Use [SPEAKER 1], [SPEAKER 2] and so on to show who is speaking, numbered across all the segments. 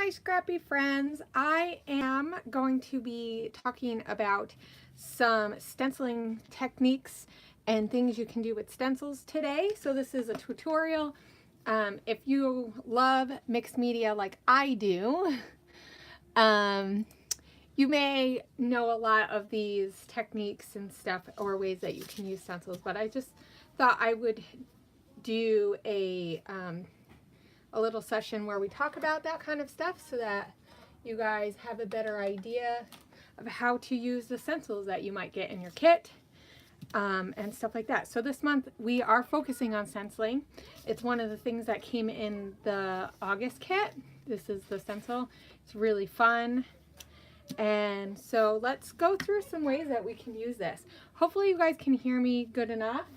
[SPEAKER 1] my scrappy friends. I am going to be talking about some stenciling techniques and things you can do with stencils today. So this is a tutorial. If you love mixed media like I do, you may know a lot of these techniques and stuff or ways that you can use stencils, but I just thought I would do a little session where we talk about that kind of stuff so that you guys have a better idea of how to use the stencils that you might get in your kit and stuff like that. So this month we are focusing on stenciling. It's one of the things that came in the August kit. This is the stencil. It's really fun. And so let's go through some ways that we can use this. Hopefully you guys can hear me good enough.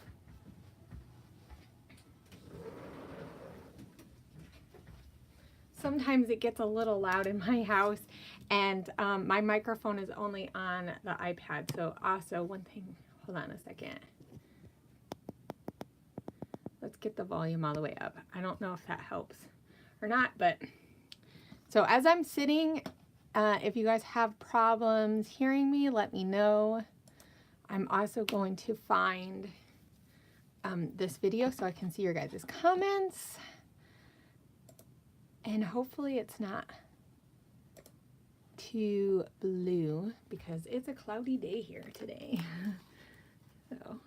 [SPEAKER 1] Sometimes it gets a little loud in my house, and my microphone is only on the iPad. So also one thing, hold on a second. Let's get the volume all the way up. I don't know if that helps or not, but so as I'm sitting, if you guys have problems hearing me, let me know. I'm also going to find this video so I can see your guys' comments. And hopefully it's not too blue because it's a cloudy day here today. So,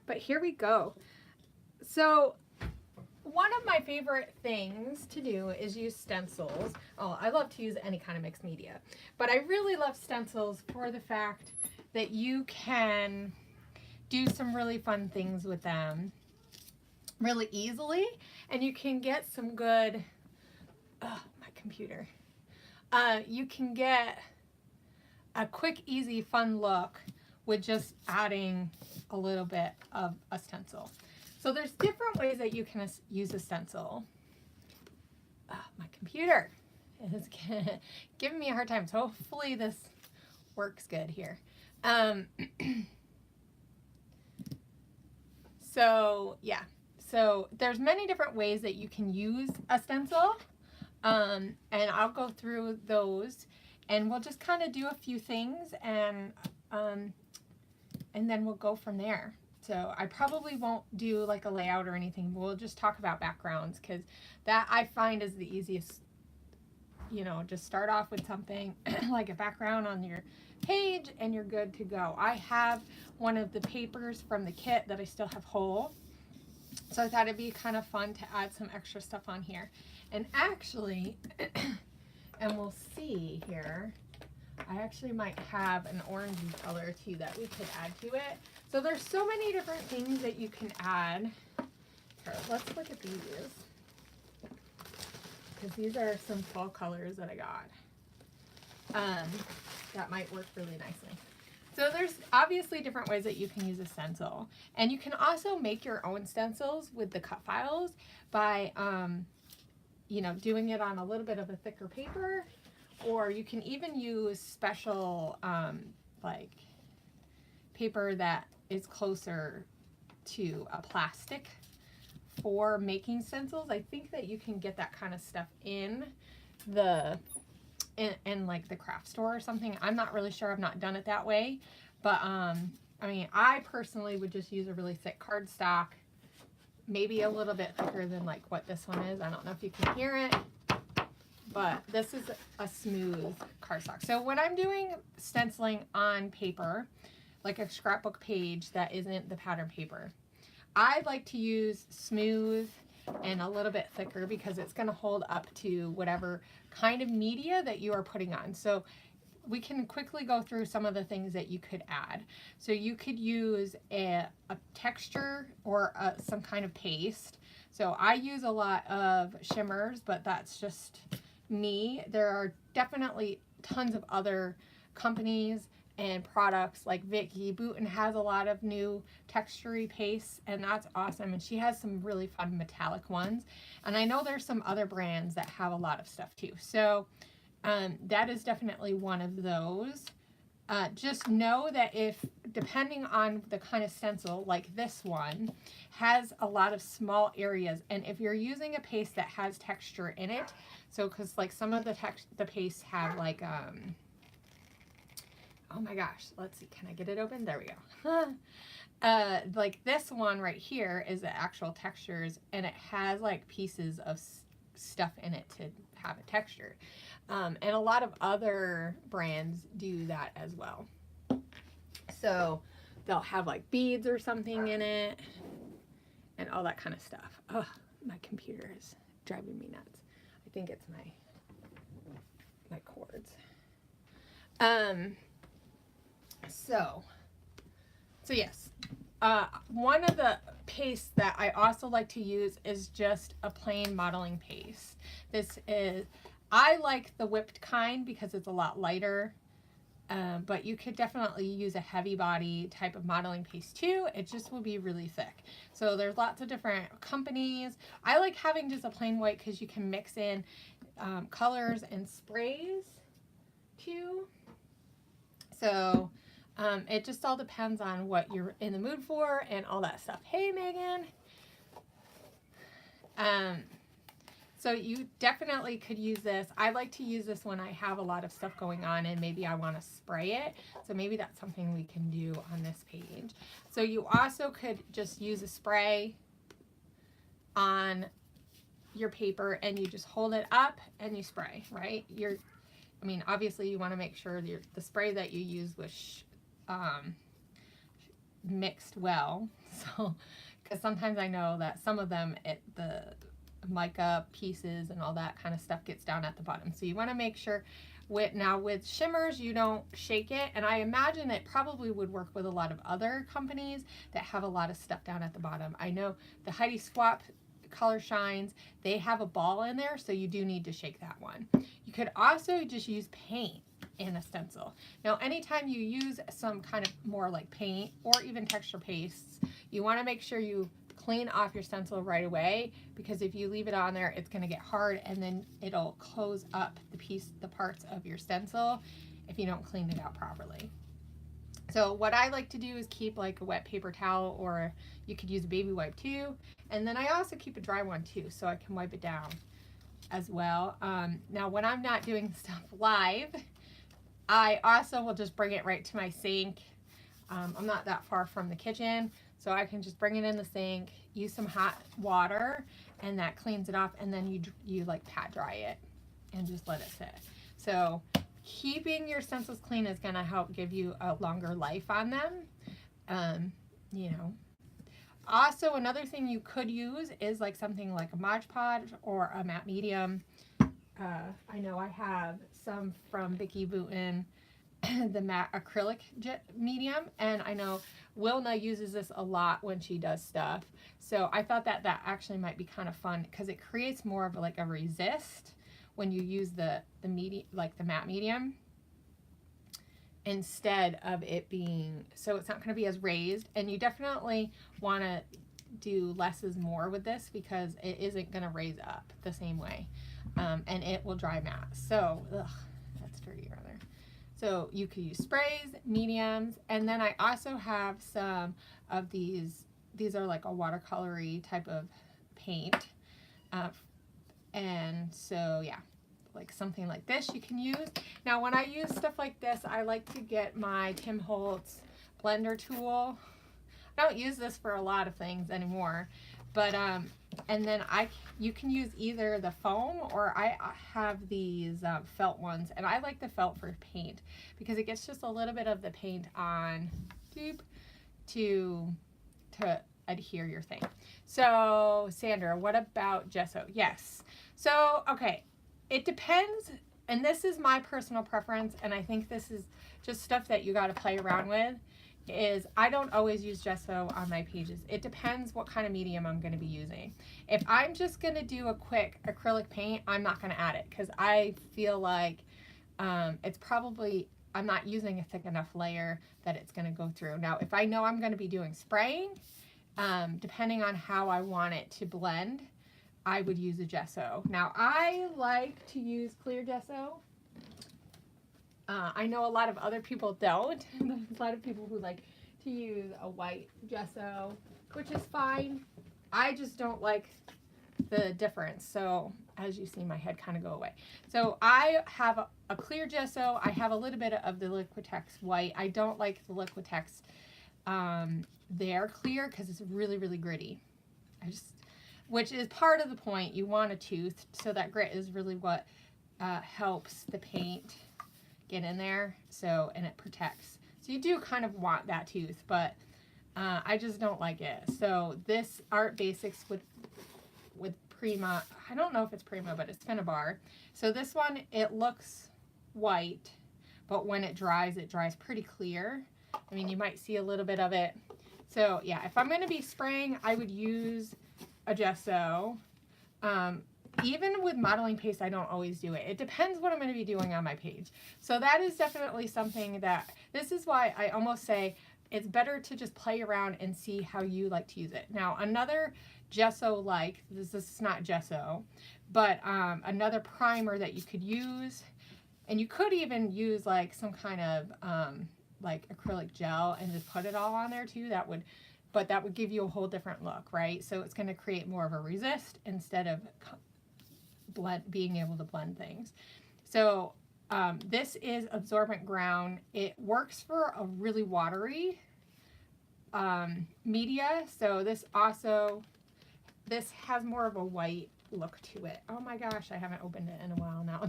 [SPEAKER 1] but here we go. So one of my favorite things to do is use stencils. Oh, I love to use any kind of mixed media, but I really love stencils for the fact that you can do some really fun things with them really easily, and you can get some good, oh, my computer. You can get a quick, easy, fun look with just adding a little bit of a stencil. So there's different ways that you can use a stencil. Oh, my computer is giving me a hard time, so hopefully this works good here. So yeah. So there's many different ways that you can use a stencil, and I'll go through those, and we'll just kind of do a few things, and then we'll go from there. So I probably won't do like a layout or anything. We'll just talk about backgrounds, because that I find is the easiest. You know, just start off with something like a background on your page and you're good to go. I have one of the papers from the kit that I still have whole. So I thought it'd be kind of fun to add some extra stuff on here. And actually, and we'll see here, I actually might have an orangey color too that we could add to it. So there's so many different things that you can add. Here, let's look at these, because these are some fall colors that I got. That might work really nicely. So there's obviously different ways that you can use a stencil, and you can also make your own stencils with the cut files by, you know, doing it on a little bit of a thicker paper, or you can even use special like paper that is closer to a plastic for making stencils. I think that you can get that kind of stuff in the in like the craft store or something. I'm not really sure. I've not done it that way, but I mean, I personally would just use a really thick cardstock, maybe a little bit thicker than like what this one is. I don't know if you can hear it, but this is a smooth cardstock. So when I'm doing stenciling on paper, like a scrapbook page that isn't the pattern paper, I like to use smooth and a little bit thicker because it's going to hold up to whatever kind of media that you are putting on. So we can quickly go through some of the things that you could add. So you could use a texture or some kind of paste. So I use a lot of shimmers, but that's just me. There are definitely tons of other companies and products, like Vicky Bouton has a lot of new textury pastes, and that's awesome. And she has some really fun metallic ones. And I know there's some other brands that have a lot of stuff too. So that is definitely one of those. just know that if, depending on the kind of stencil, like this one, has a lot of small areas, and if you're using a paste that has texture in it, so because like some of the pastes have like, oh my gosh, let's see, can I get it open? There we go. Like this one right here is the actual textures, and it has like pieces of stuff in it to have a texture. And a lot of other brands do that as well. So they'll have like beads or something in it and all that kind of stuff. Oh, my computer is driving me nuts. I think it's my cords. So yes. One of the pastes that I also like to use is just a plain modeling paste. I like the whipped kind because it's a lot lighter, but you could definitely use a heavy body type of modeling paste too. It just will be really thick. So there's lots of different companies. I like having just a plain white because you can mix in colors and sprays too. So it just all depends on what you're in the mood for and all that stuff. Hey, Megan. So you definitely could use this. I like to use this when I have a lot of stuff going on and maybe I want to spray it. So maybe that's something we can do on this page. So you also could just use a spray on your paper and you just hold it up and you spray, right? I mean, obviously you want to make sure the spray that you use was mixed well. So, because sometimes I know that some of them, the mica pieces and all that kind of stuff gets down at the bottom. So you want to make sure with shimmers, you don't shake it. And I imagine it probably would work with a lot of other companies that have a lot of stuff down at the bottom. I know the Heidi Swap Color Shines, they have a ball in there, so you do need to shake that one. You could also just use paint in a stencil. Now, anytime you use some kind of more like paint or even texture pastes, you want to make sure you clean off your stencil right away, because if you leave it on there, it's going to get hard and then it'll close up the parts of your stencil if you don't clean it out properly. So what I like to do is keep like a wet paper towel, or you could use a baby wipe too. And then I also keep a dry one too, so I can wipe it down as well. Now when I'm not doing stuff live, I also will just bring it right to my sink. I'm not that far from the kitchen, so I can just bring it in the sink, use some hot water, and that cleans it off, and then you like pat dry it and just let it sit. So keeping your stencils clean is going to help give you a longer life on them. You know. Also, another thing you could use is like something like a Mod Podge or a matte medium. I know I have some from Vicky Booten, the matte acrylic medium, and I know Wilna uses this a lot when she does stuff. So I thought that actually might be kind of fun because it creates more of like a resist when you use the medium, like the matte medium, instead of it being, so it's not going to be as raised. And you definitely want to do less is more with this because it isn't going to raise up the same way, and it will dry matte. So that's dirty rather. So you could use sprays, mediums, and then I also have some of these are like a watercolory type of paint, and so yeah, like something like this you can use. Now when I use stuff like this, I like to get my Tim Holtz blender tool. I don't use this for a lot of things anymore, but and then you can use either the foam, or I have these felt ones, and I like the felt for paint because it gets just a little bit of the paint on to adhere your thing. So Sandra, what about gesso? Yes. So okay, it depends, and this is my personal preference, and I think this is just stuff that you got to play around with. Is I don't always use gesso on my pages. It depends what kind of medium I'm going to be using. If I'm just going to do a quick acrylic paint, I'm not going to add it because I feel like it's probably, I'm not using a thick enough layer that it's going to go through. Now, if I know I'm going to be doing spraying, depending on how I want it to blend, I would use a gesso. Now, I like to use clear gesso. I know a lot of other people don't. There's a lot of people who like to use a white gesso, which is fine. I just don't like the difference. So as you see, my head kind of go away. So I have a clear gesso. I have a little bit of the Liquitex white. I don't like the Liquitex they're clear because it's really, really gritty. Which is part of the point. You want a tooth, so that grit is really what helps the paint get in there. So, and it protects. So you do kind of want that tooth, but I just don't like it. So this Art Basics with Prima, I don't know if it's Prima, but it's Finnabar. So this one, it looks white, but when it dries pretty clear. I mean, you might see a little bit of it. So yeah, if I'm going to be spraying, I would use a gesso. Even with modeling paste, I don't always do it. It depends what I'm going to be doing on my page. So that is definitely something that, this is why I almost say it's better to just play around and see how you like to use it. Now, another gesso, like this is not gesso, but another primer that you could use, and you could even use like some kind of like acrylic gel and just put it all on there too. But that would give you a whole different look, right? So it's going to create more of a resist instead of being able to blend things. So this is absorbent ground. It works for a really watery media. So this has more of a white look to it. Oh my gosh, I haven't opened it in a while now.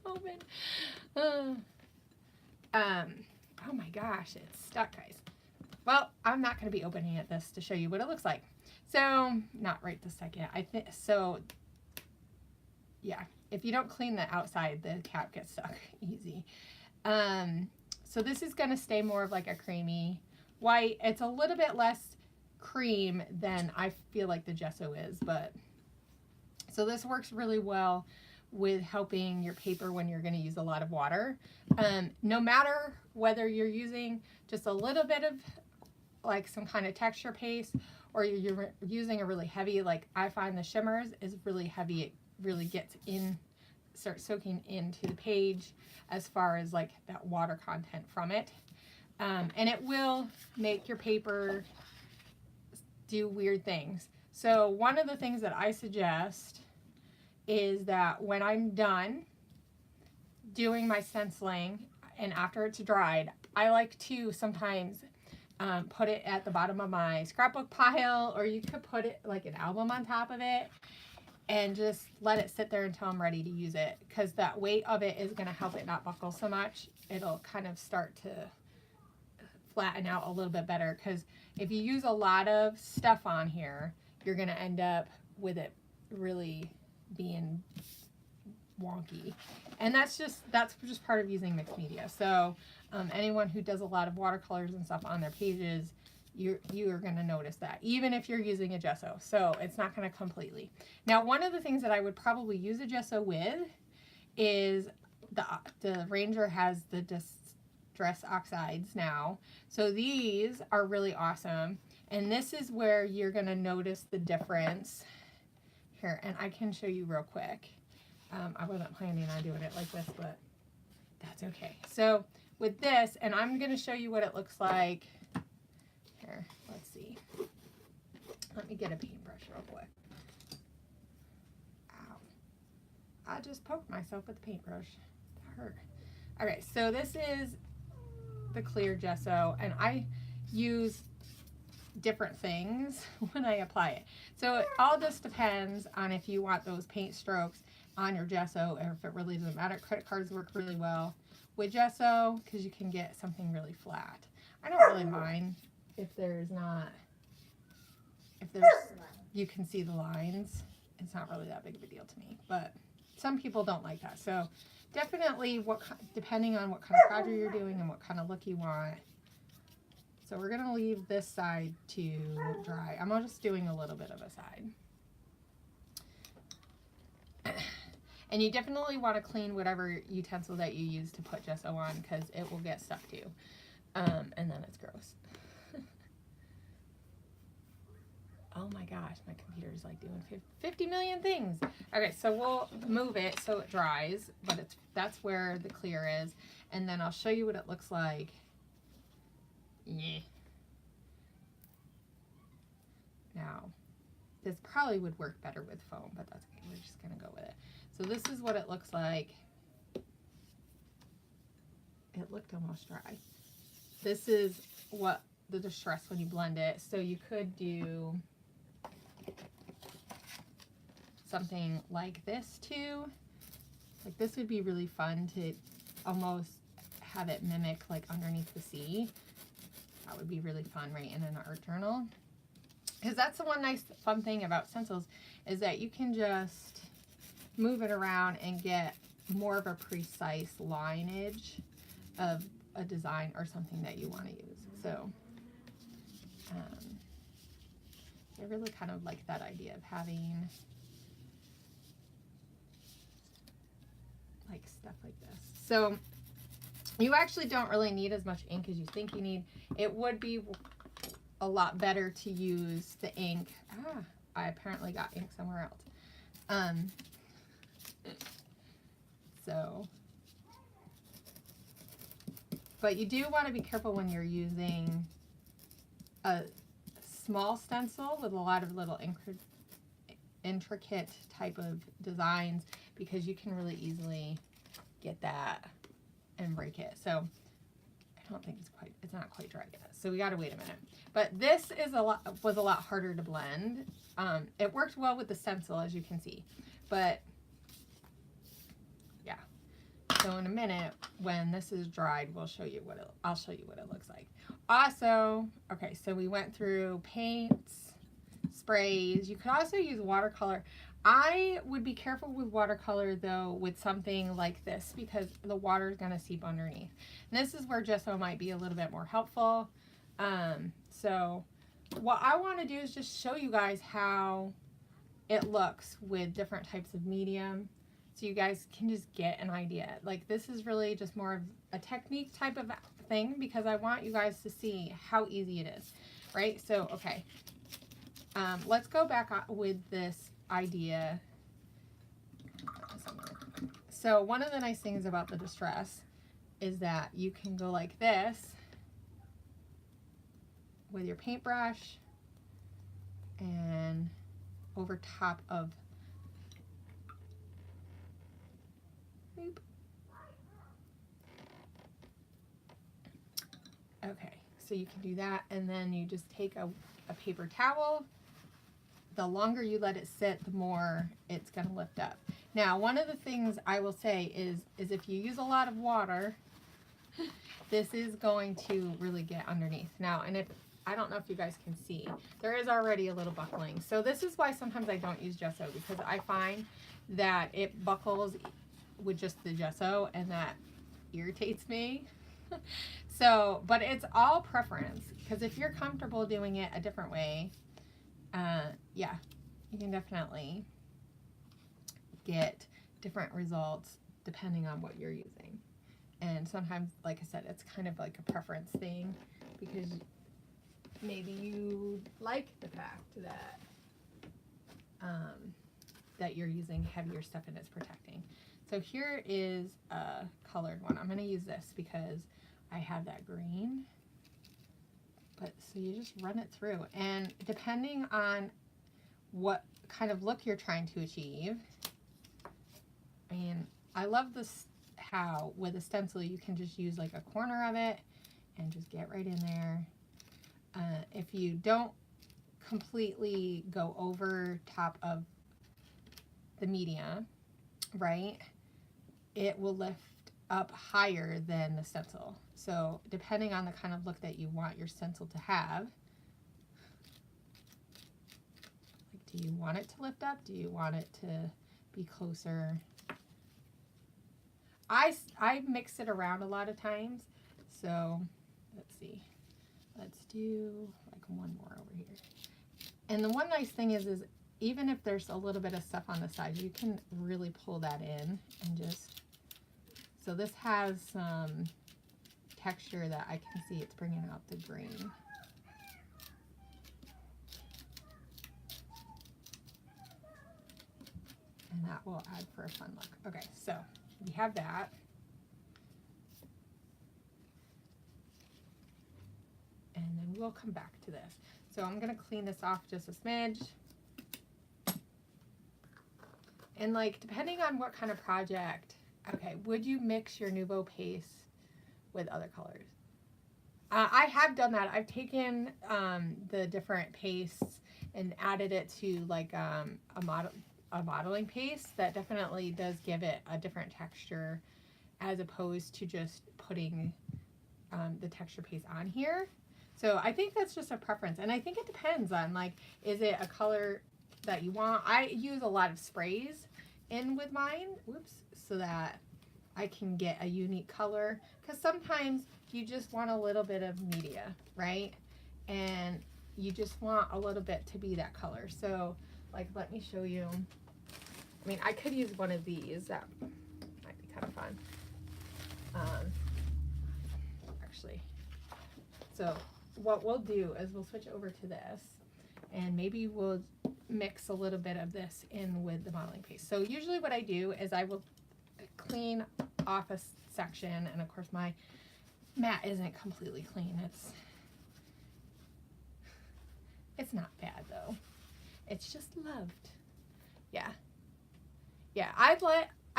[SPEAKER 1] Open. Oh my gosh, it's stuck, guys. Well, I'm not going to be opening this to show you what it looks like. So, not right this second. I think so. Yeah, if you don't clean the outside, the cap gets stuck easy. So this is going to stay more of like a creamy white. It's a little bit less cream than I feel like the gesso is, but so this works really well with helping your paper when you're going to use a lot of water. No matter whether you're using just a little bit of like some kind of texture paste or you're using a really heavy, like I find the shimmers is really heavy. It really gets in, starts soaking into the page as far as like that water content from it. And it will make your paper do weird things. So one of the things that I suggest is that when I'm done doing my stenciling and after it's dried, I like to sometimes put it at the bottom of my scrapbook pile, or you could put it like an album on top of it and just let it sit there until I'm ready to use it, because that weight of it is going to help it not buckle so much. It'll kind of start to flatten out a little bit better, because if you use a lot of stuff on here, you're going to end up with it really being wonky, and that's just part of using mixed media. So anyone who does a lot of watercolors and stuff on their pages, you are going to notice that, even if you're using a gesso. So it's not going to completely. Now, one of the things that I would probably use a gesso with is the Ranger has the Distress Oxides now. So these are really awesome, and this is where you're going to notice the difference here, and I can show you real quick. I wasn't planning on doing it like this, but that's okay. So with this, and I'm going to show you what it looks like. Here, let's see. Let me get a paintbrush real quick. Ow. I just poked myself with the paintbrush. That hurt. Okay, so this is the clear gesso, and I use different things when I apply it. So it all just depends on if you want those paint strokes on your gesso, or if it really doesn't matter. Credit cards work really well with gesso because you can get something really flat. I don't really mind if you can see the lines. It's not really that big of a deal to me, but some people don't like that. So definitely depending on what kind of project you're doing and what kind of look you want. So we're gonna leave this side to dry. I'm just doing a little bit of a side. And you definitely want to clean whatever utensil that you use to put gesso on, because it will get stuck too. And then it's gross. Oh my gosh, my computer's like doing 50 million things. Okay, so we'll move it so it dries, but that's where the clear is. and then I'll show you what it looks like. Yeah. Now, this probably would work better with foam, but that's okay. We're just gonna go with it. So this is what it looks like. It looked almost dry. This is what the distress when you blend it. So you could do something like this too. Like this would be really fun to almost have it mimic like underneath the sea. That would be really fun, right, in an art journal. Because that's the one nice fun thing about stencils is that you can just move it around and get more of a precise lineage of a design or something that you want to use. So I really kind of like that idea of having like stuff like this. So you actually don't really need as much ink as you think you need. It would be a lot better to use the ink. I apparently got ink somewhere else. But you do want to be careful when you're using a small stencil with a lot of little intricate type of designs, because you can really easily get that and break it. So I don't think it's not quite dry yet. So we got to wait a minute. But this was a lot harder to blend. It worked well with the stencil, as you can see, but yeah. So in a minute, when this is dried, I'll show you what it looks like. Also, okay, so we went through paints, sprays. You could also use watercolor. I would be careful with watercolor though with something like this, because the water is going to seep underneath. And this is where gesso might be a little bit more helpful. So what I want to do is just show you guys how it looks with different types of medium, so you guys can just get an idea. Like this is really just more of a technique type of thing, because I want you guys to see how easy it is, right? So, okay, let's go back with this idea. So one of the nice things about the distress is that you can go like this with your paintbrush and over top of okay, so you can do that, and then you just take a paper towel. The longer you let it sit, the more it's going to lift up. Now, one of the things I will say is if you use a lot of water, this is going to really get underneath. Now, and if I don't know if you guys can see, there is already a little buckling. So this is why sometimes I don't use gesso, because I find that it buckles with just the gesso, and that irritates me. So, but it's all preference, because if you're comfortable doing it a different way, yeah, you can definitely get different results depending on what you're using. And sometimes, like I said, it's kind of like a preference thing, because maybe you like the fact that that you're using heavier stuff and it's protecting. So here is a colored one. I'm going to use this because I have that green. But so you just run it through, and depending on what kind of look you're trying to achieve, I mean, I love this, how with a stencil you can just use like a corner of it and just get right in there. If you don't completely go over top of the media, right, it will lift up higher than the stencil. So depending on the kind of look that you want your stencil to have, like, do you want it to lift up? Do you want it to be closer? I mix it around a lot of times. So let's see. Let's do like one more over here. And the one nice thing is even if there's a little bit of stuff on the side, you can really pull that in and just, so this has some texture that I can see it's bringing out the green. And that will add for a fun look. Okay, so we have that. and then we'll come back to this. So I'm going to clean this off just a smidge. And like, depending on what kind of project, okay, would you mix your Nouveau paste with other colors? I have done that. I've taken the different pastes and added it to like a modeling paste that definitely does give it a different texture as opposed to just putting the texture paste on here. So I think that's just a preference, and I think it depends on like, is it a color that you want? I use a lot of sprays in with mine, so that I can get a unique color, because sometimes you just want a little bit of media, right? And you just want a little bit to be that color. So like, let me show you. I mean, I could use one of these. That might be kind of fun. Actually, so what we'll do is we'll switch over to this, and maybe we'll mix a little bit of this in with the modeling paste. So usually what I do is I will clean off a section, and of course my mat isn't completely clean. It's not bad though. It's just loved. Yeah. Yeah, I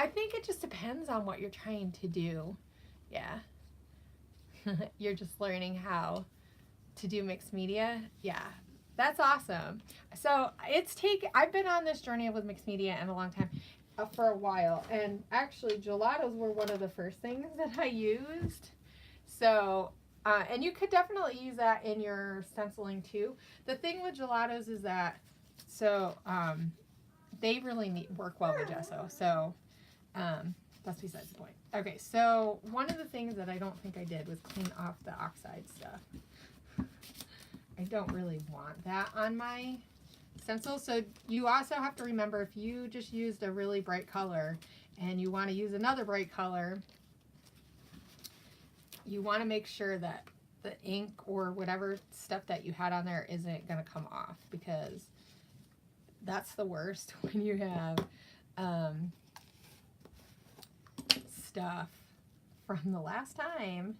[SPEAKER 1] think it just depends on what you're trying to do. Yeah. You're just learning how to do mixed media. Yeah. That's awesome. So I've been on this journey with mixed media in a long time, for a while, and actually gelatos were one of the first things that I used. So, and you could definitely use that in your stenciling too. The thing with gelatos is that, they really work well with gesso. So, that's besides the point. Okay, so one of the things that I don't think I did was clean off the oxide stuff. I don't really want that on my stencil. So you also have to remember, if you just used a really bright color and you want to use another bright color, you want to make sure that the ink or whatever stuff that you had on there isn't going to come off, because that's the worst when you have stuff from the last time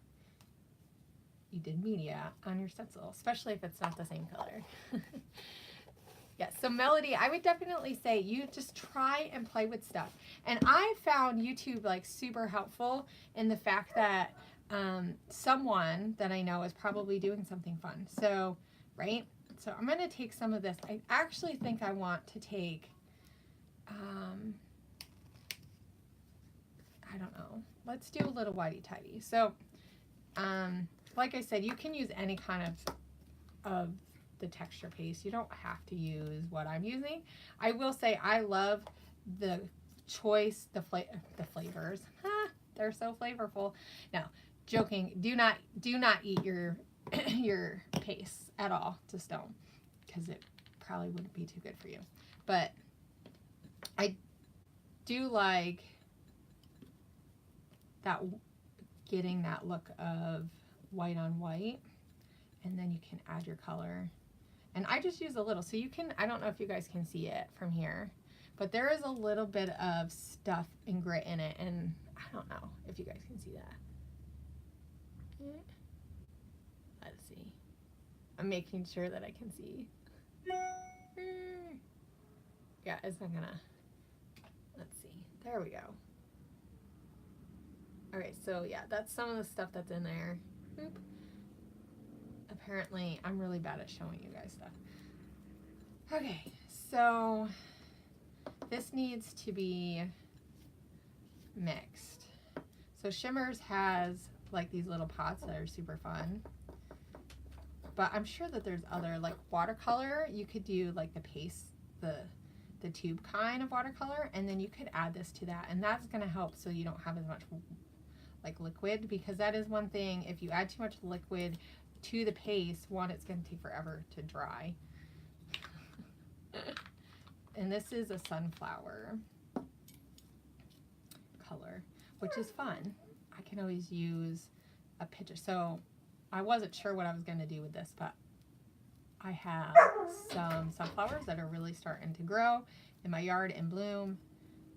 [SPEAKER 1] you did media on your stencil, especially if it's not the same color. Yeah, so Melody, I would definitely say you just try and play with stuff. And I found YouTube like super helpful in the fact that someone that I know is probably doing something fun. So, right? So I'm going to take some of this. I actually think I want to take, I don't know. Let's do a little whitey-tighty. So, like I said, you can use any kind of the texture paste. You don't have to use what I'm using. I will say I love the choice, the flavors. They're so flavorful. No, joking. Do not eat your your paste at all. Just don't, because it probably wouldn't be too good for you. But I do like that, getting that look of white on white, and then you can add your color. And I just use a little, so you can, I don't know if you guys can see it from here, but there is a little bit of stuff and grit in it, and I don't know if you guys can see that. Let's see. I'm making sure that I can see. Yeah, it's not gonna, let's see. There we go. All right, so yeah, that's some of the stuff that's in there. Boop. Apparently, I'm really bad at showing you guys stuff. Okay, so this needs to be mixed. So Shimmers has like these little pots that are super fun. But I'm sure that there's other, like watercolor, you could do like the paste, the tube kind of watercolor, and then you could add this to that, and that's gonna help so you don't have as much like liquid, because that is one thing, if you add too much liquid to the paste, one, it's going to take forever to dry. And this is a sunflower color, which is fun. I can always use a picture. So I wasn't sure what I was going to do with this, but I have some sunflowers that are really starting to grow in my yard and bloom.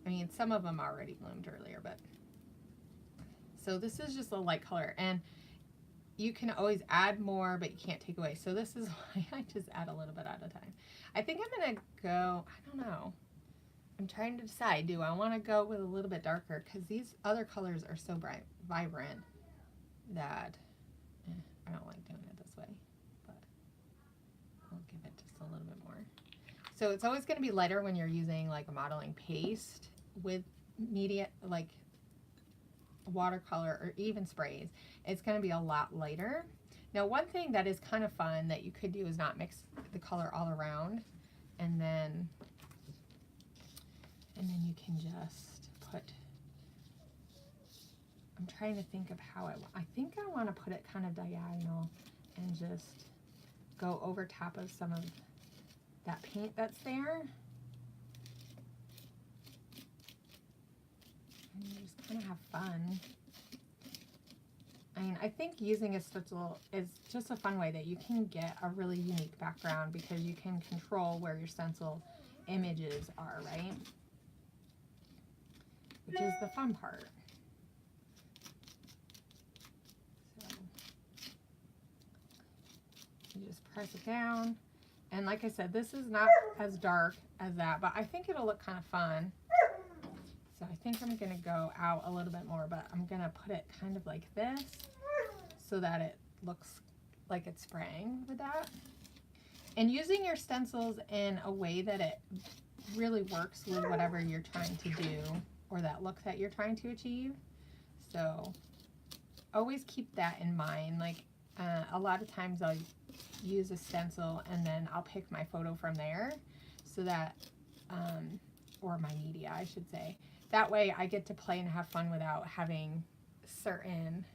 [SPEAKER 1] I mean, some of them already bloomed earlier, but so this is just a light color. And you can always add more, but you can't take away. So this is why I just add a little bit at a time. I think I'm gonna go, I don't know. I'm trying to decide, do I wanna go with a little bit darker? Because these other colors are so bright, vibrant that I don't like doing it this way, but I'll give it just a little bit more. So it's always gonna be lighter when you're using like a modeling paste with media, like watercolor or even sprays. It's going to be a lot lighter. Now one thing that is kind of fun that you could do is not mix the color all around, and then you can just put, I'm trying to think of how I think I want to put it kind of diagonal and just go over top of some of that paint that's there. And you just kind of have fun. I mean, I think using a stencil is just a fun way that you can get a really unique background because you can control where your stencil images are, right? Which is the fun part. So you just press it down. And like I said, this is not as dark as that, but I think it'll look kind of fun. So I think I'm going to go out a little bit more, but I'm going to put it kind of like this so that it looks like it's spraying with that. And using your stencils in a way that it really works with whatever you're trying to do or that look that you're trying to achieve. So always keep that in mind. Like a lot of times I'll use a stencil and then I'll pick my photo from there so that, or my media, I should say. That way I get to play and have fun without having certain,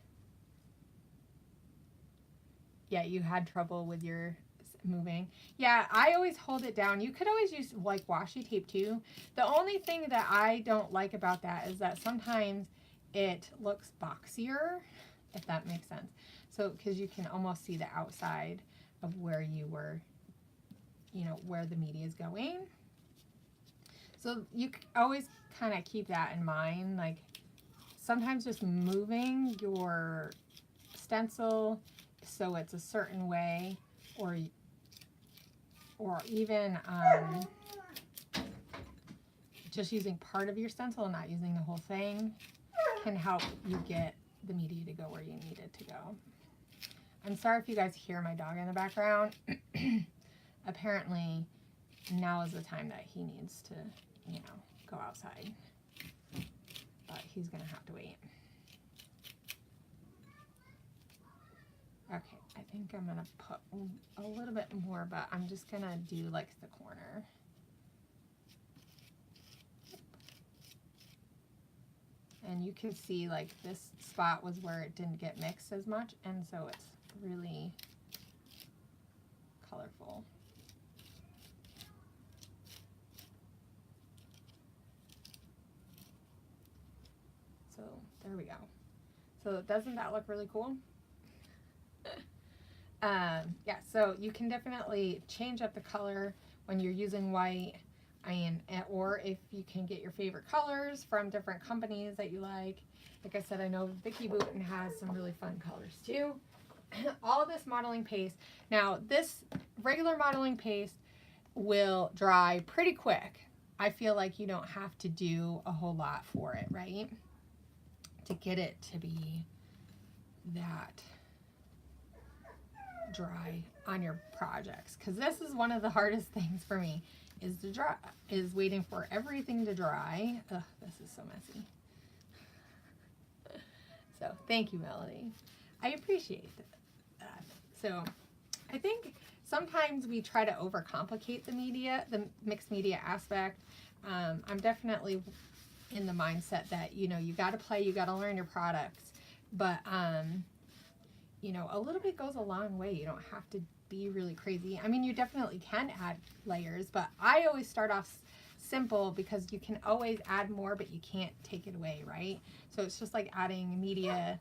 [SPEAKER 1] yeah, you had trouble with your moving. Yeah, I always hold it down. You could always use like washi tape too. The only thing that I don't like about that is that sometimes it looks boxier, if that makes sense. So, because you can almost see the outside of where you were, you know, where the media is going. So you always kind of keep that in mind. Like sometimes just moving your stencil so it's a certain way, or even just using part of your stencil and not using the whole thing can help you get the media to go where you need it to go. I'm sorry if you guys hear my dog in the background. Apparently now is the time that he needs to, you know, go outside, but he's gonna have to wait. Okay, I think I'm gonna put a little bit more, but I'm just gonna do like the corner. And you can see like this spot was where it didn't get mixed as much, and so it's really colorful. So there we go. So doesn't that look really cool? Yeah, so you can definitely change up the color when you're using white. Or if you can get your favorite colors from different companies that you like. Like I said, I know Vicky Boutin has some really fun colors too. All this modeling paste. Now, this regular modeling paste will dry pretty quick. I feel like you don't have to do a whole lot for it, right? To get it to be that dry on your projects. Because this is one of the hardest things for me. Is waiting for everything to dry. Ugh, this is so messy. So thank you, Melody. I appreciate that. So I think sometimes we try to overcomplicate the media, the mixed media aspect. I'm definitely in the mindset that, you know, you got to play, you got to learn your products, but you know, a little bit goes a long way. You don't have to be really crazy. I mean, you definitely can add layers, but I always start off simple because you can always add more, but you can't take it away, right? So it's just like adding media,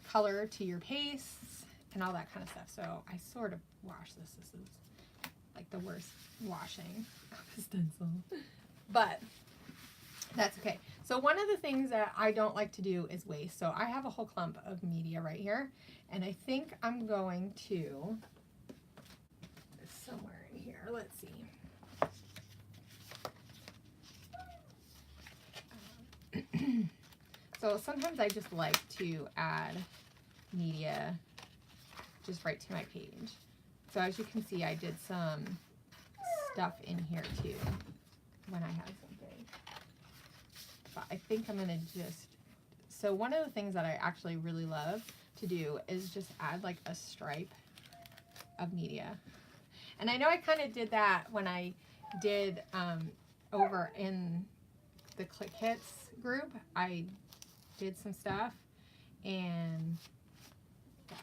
[SPEAKER 1] color to your pastes and all that kind of stuff. So I sort of wash this. This is like the worst washing of a stencil. But That's okay. So one of the things that I don't like to do is waste. So I have a whole clump of media right here, and I think I'm going to, somewhere in here, let's see. So sometimes I just like to add media just right to my page. So as you can see, I did some stuff in here too when I had something. But I think I'm gonna just, so one of the things that I actually really love to do is just add like a stripe of media. And I know I kind of did that when I did over in the Click Hits group. I did some stuff, and yeah.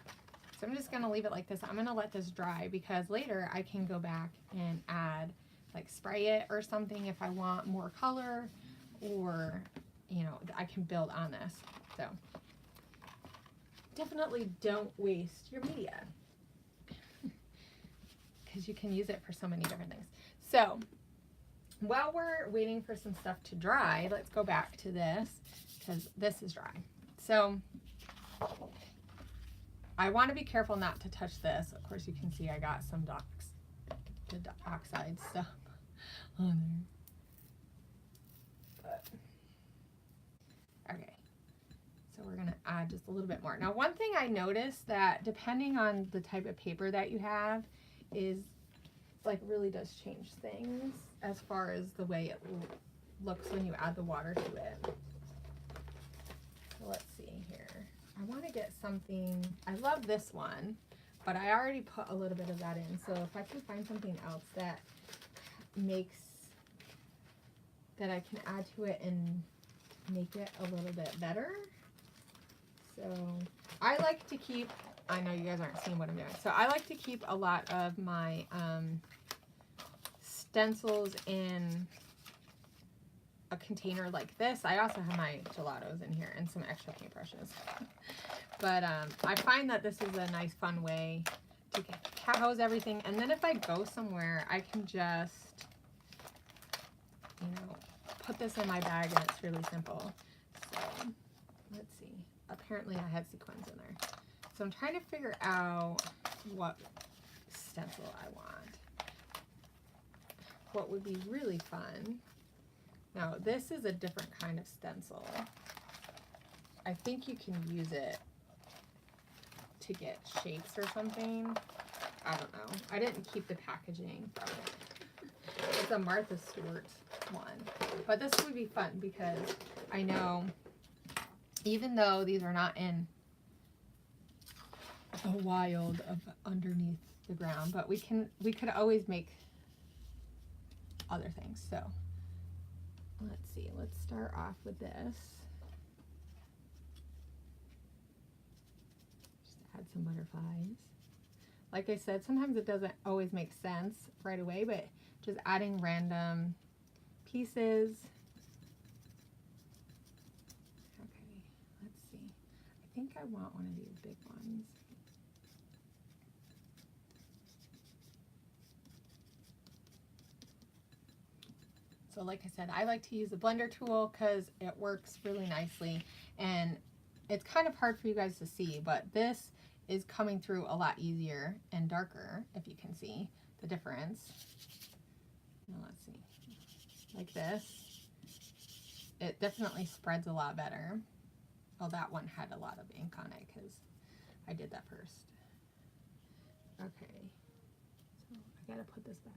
[SPEAKER 1] So I'm just gonna leave it like this. I'm gonna let this dry because later I can go back and add, like spray it or something if I want more color, or you know, I can build on this. So definitely don't waste your media because you can use it for so many different things. So while we're waiting for some stuff to dry, let's go back to this because this is dry. So I want to be careful not to touch this. Of course, you can see I got some oxide stuff on there. But, okay, so we're going to add just a little bit more. Now, one thing I noticed that depending on the type of paper that you have is like really does change things as far as the way it looks when you add the water to it. So let's see here. I want to get something, I love this one, but I already put a little bit of that in. So if I can find something else that makes, that I can add to it and make it a little bit better. So I like to keep, I know you guys aren't seeing what I'm doing. So I like to keep a lot of my stencils in a container like this. I also have my gelatos in here and some extra paintbrushes. But I find that this is a nice fun way to house everything. And then if I go somewhere, I can just, you know, put this in my bag and it's really simple. So let's see. Apparently I had sequins in there. So I'm trying to figure out what stencil I want. What would be really fun. Now this is a different kind of stencil. I think you can use it to get shapes or something. I don't know. I didn't keep the packaging from it. It's a Martha Stewart one. But this would be fun because I know even though these are not in the wild of underneath the ground, but we could always make other things. So let's see, let's start off with this. Just add some butterflies. Like I said, sometimes it doesn't always make sense right away, but just adding random pieces. Okay, let's see. I think I want one of these big ones. So like I said, I like to use the blender tool because it works really nicely, and it's kind of hard for you guys to see, but this is coming through a lot easier and darker, if you can see the difference. Now let's see, like this, it definitely spreads a lot better. Oh, that one had a lot of ink on it because I did that first. Okay, so I gotta put this back.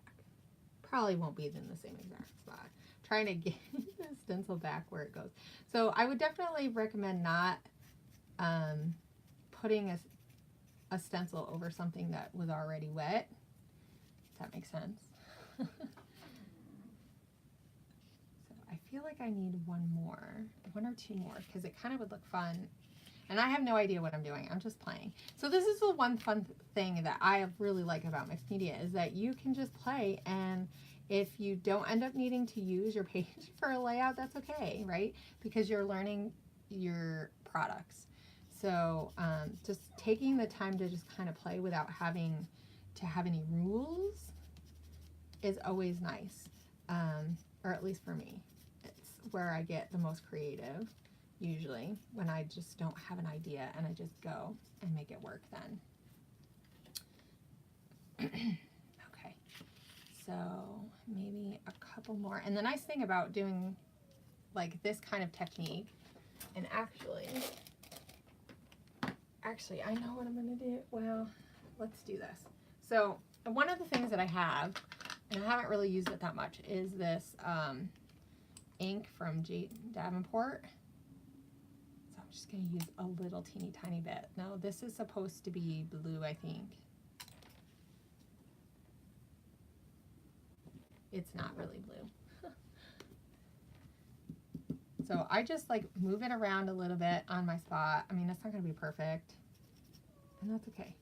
[SPEAKER 1] Probably won't be in the same exact spot. Trying to get the stencil back where it goes. So I would definitely recommend not putting a stencil over something that was already wet. Does that make sense? So I feel like I need one or two more, because it kind of would look fun. And I have no idea what I'm doing. I'm just playing. So this is the one fun thing that I really like about mixed media, is that you can just play, and if you don't end up needing to use your page for a layout, that's okay, right? Because you're learning your products. So just taking the time to just kind of play without having to have any rules is always nice, or at least for me. It's where I get the most creative, usually, when I just don't have an idea and I just go and make it work then. Okay, so maybe a couple more. And the nice thing about doing like this kind of technique, and actually I know what I'm gonna do. Well, let's do this. So one of the things that I have, and I haven't really used it that much, is this ink from Davenport. So I'm just gonna use a little teeny tiny bit. Now this is supposed to be blue, I think. It's not really blue. So I just like move it around a little bit on my spot. I mean, it's not gonna be perfect, and that's okay.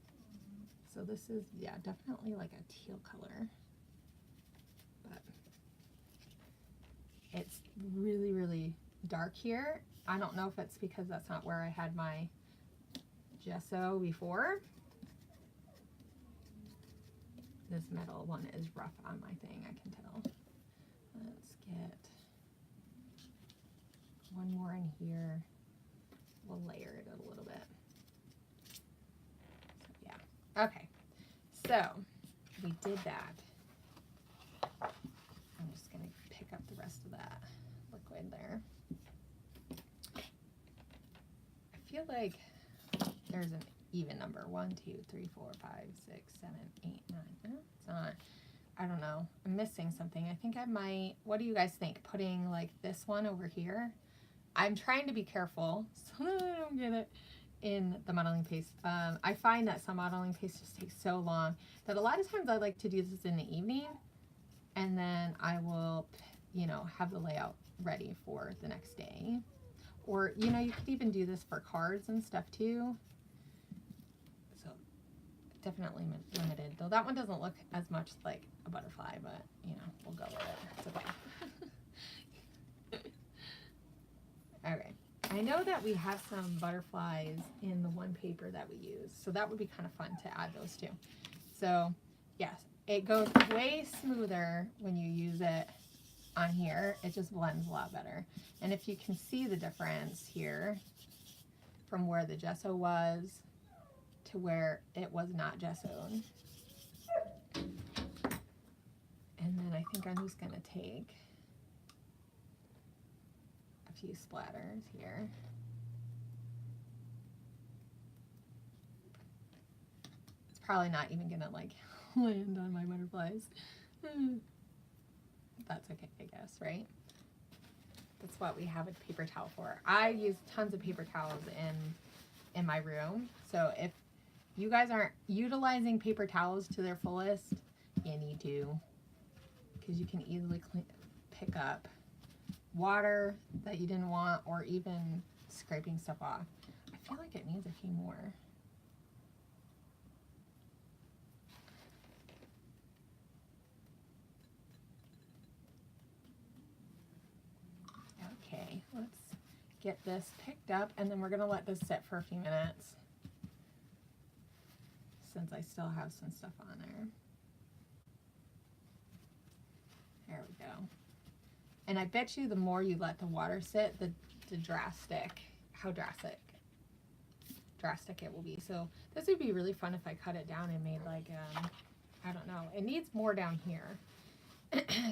[SPEAKER 1] So this is, yeah, definitely like a teal color, but it's really, really dark here. I don't know if it's because that's not where I had my gesso before. This metal one is rough on my thing, I can tell. Let's get one more in here. We'll layer it a little bit. So, yeah. Okay. So we did that. I'm just going to pick up the rest of that liquid there. I feel like there's an even number. 1, 2, 3, 4, 5, 6, 7, 8, 9. No, it's not. I don't know. I'm missing something. I think I might. What do you guys think? Putting like this one over here. I'm trying to be careful so that I don't get it in the modeling paste. I find that some modeling paste just takes so long that a lot of times I like to do this in the evening, and then I will, you know, have the layout ready for the next day. Or, you know, you could even do this for cards and stuff too. So definitely limited. Though that one doesn't look as much like a butterfly, but, you know, we'll go with it. It's okay. Okay. I know that we have some butterflies in the one paper that we use, so that would be kind of fun to add those too. So, yes, it goes way smoother when you use it on here. It just blends a lot better. And if you can see the difference here from where the gesso was to where it was not gessoed. And then I think I'm just going to take a few splatters here. It's probably not even going to like land on my butterflies. That's okay, I guess, right? That's what we have a paper towel for. I use tons of paper towels in my room. So if you guys aren't utilizing paper towels to their fullest, you need to, because you can easily pick up water that you didn't want, or even scraping stuff off. I feel like it needs a few more. Okay, let's get this picked up, and then we're going to let this sit for a few minutes since I still have some stuff on there. There we go. And I bet you the more you let the water sit, the how drastic it will be. So this would be really fun if I cut it down and made like, I don't know, it needs more down here.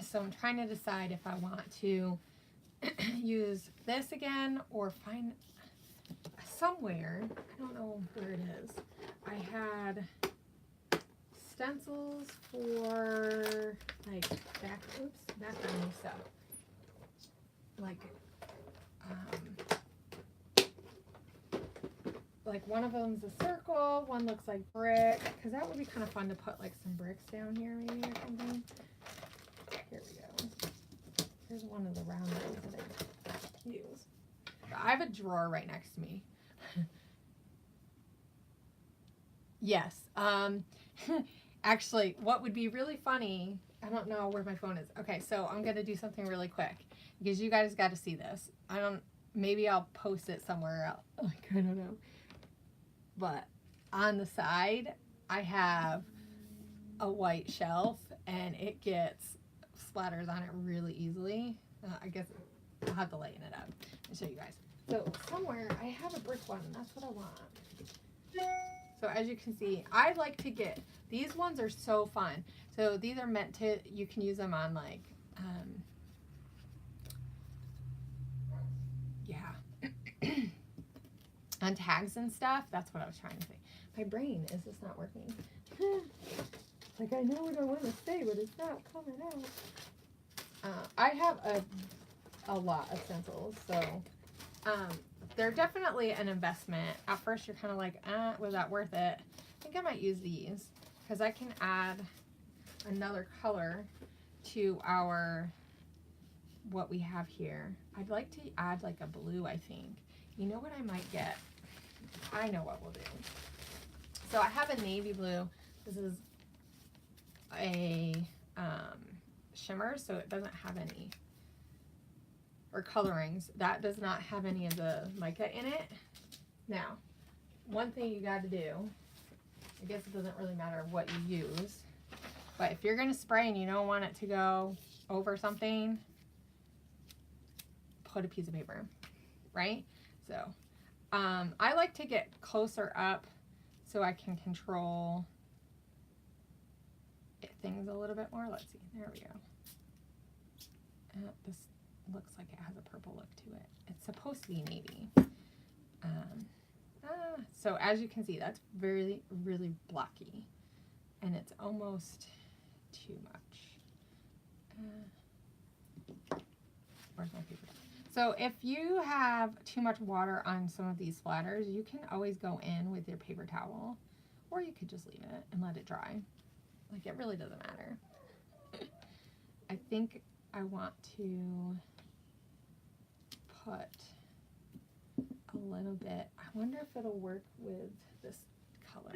[SPEAKER 1] So I'm trying to decide if I want to use this again or find somewhere, I don't know where it is. I had stencils for like background stuff. Like one of them's a circle, one looks like brick, because that would be kind of fun to put like some bricks down here maybe or something. Here we go. Here's one of the round ones that I use. I have a drawer right next to me. Yes. Actually, what would be really funny, I don't know where my phone is. Okay, so I'm going to do something really quick because you guys got to see this. Maybe I'll post it somewhere else. Like, I don't know. But on the side, I have a white shelf and it gets splatters on it really easily. I guess I'll have to lighten it up and show you guys. So somewhere I have a brick one, and that's what I want. So as you can see, I like to get, these ones are so fun. So these are meant to, you can use them on like, on tags and stuff. That's what I was trying to say. My brain is just not working. Like I know what I want to say, but it's not coming out. I have a lot of stencils, so they're definitely an investment. At first you're kind of like, was that worth it? I think I might use these because I can add another color to our, what we have here. I'd like to add like a blue, I think. You know what I might get? I know what we'll do. So I have a navy blue. This is a shimmer, so it doesn't have any, or colorings. That does not have any of the mica in it. Now, one thing you got to do, I guess it doesn't really matter what you use, but if you're going to spray and you don't want it to go over something, put a piece of paper, right? So I like to get closer up so I can control things a little bit more. Let's see, there we go. This looks like it has a purple look to it. It's supposed to be navy. So as you can see, that's really, really blocky, and it's almost too much. Where's my paper? So if you have too much water on some of these splatters, you can always go in with your paper towel, or you could just leave it and let it dry. Like, it really doesn't matter. I think I want to put a little bit, I wonder if it'll work with this color.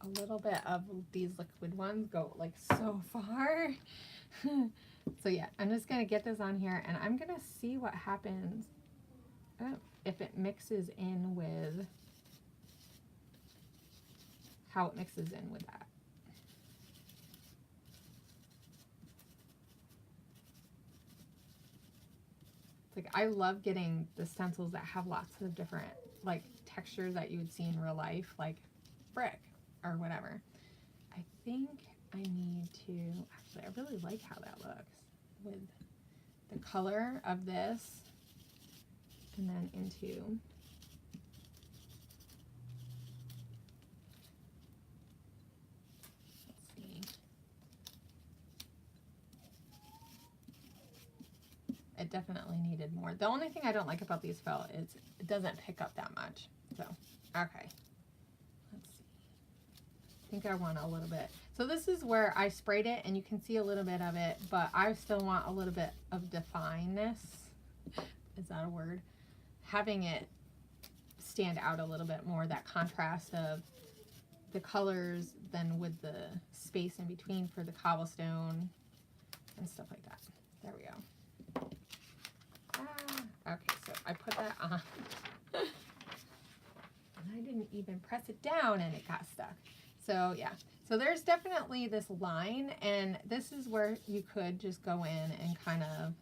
[SPEAKER 1] A little bit of these liquid ones go like so far. So yeah, I'm just gonna get this on here and I'm gonna see what happens if it mixes in with, how it mixes in with that. Like, I love getting the stencils that have lots of different like textures that you would see in real life, like brick or whatever. I think I need to, actually, I really like how that looks with the color of this and then into, let's see. It definitely needed more. The only thing I don't like about these felt is it doesn't pick up that much. So, okay. Let's see. I think I want a little bit. So this is where I sprayed it and you can see a little bit of it, but I still want a little bit of defineness. Is that a word? Having it stand out a little bit more, that contrast of the colors then with the space in between for the cobblestone and stuff like that. There we go. Okay, so I put that on. And I didn't even press it down and it got stuck. So yeah, so there's definitely this line, and this is where you could just go in and kind of,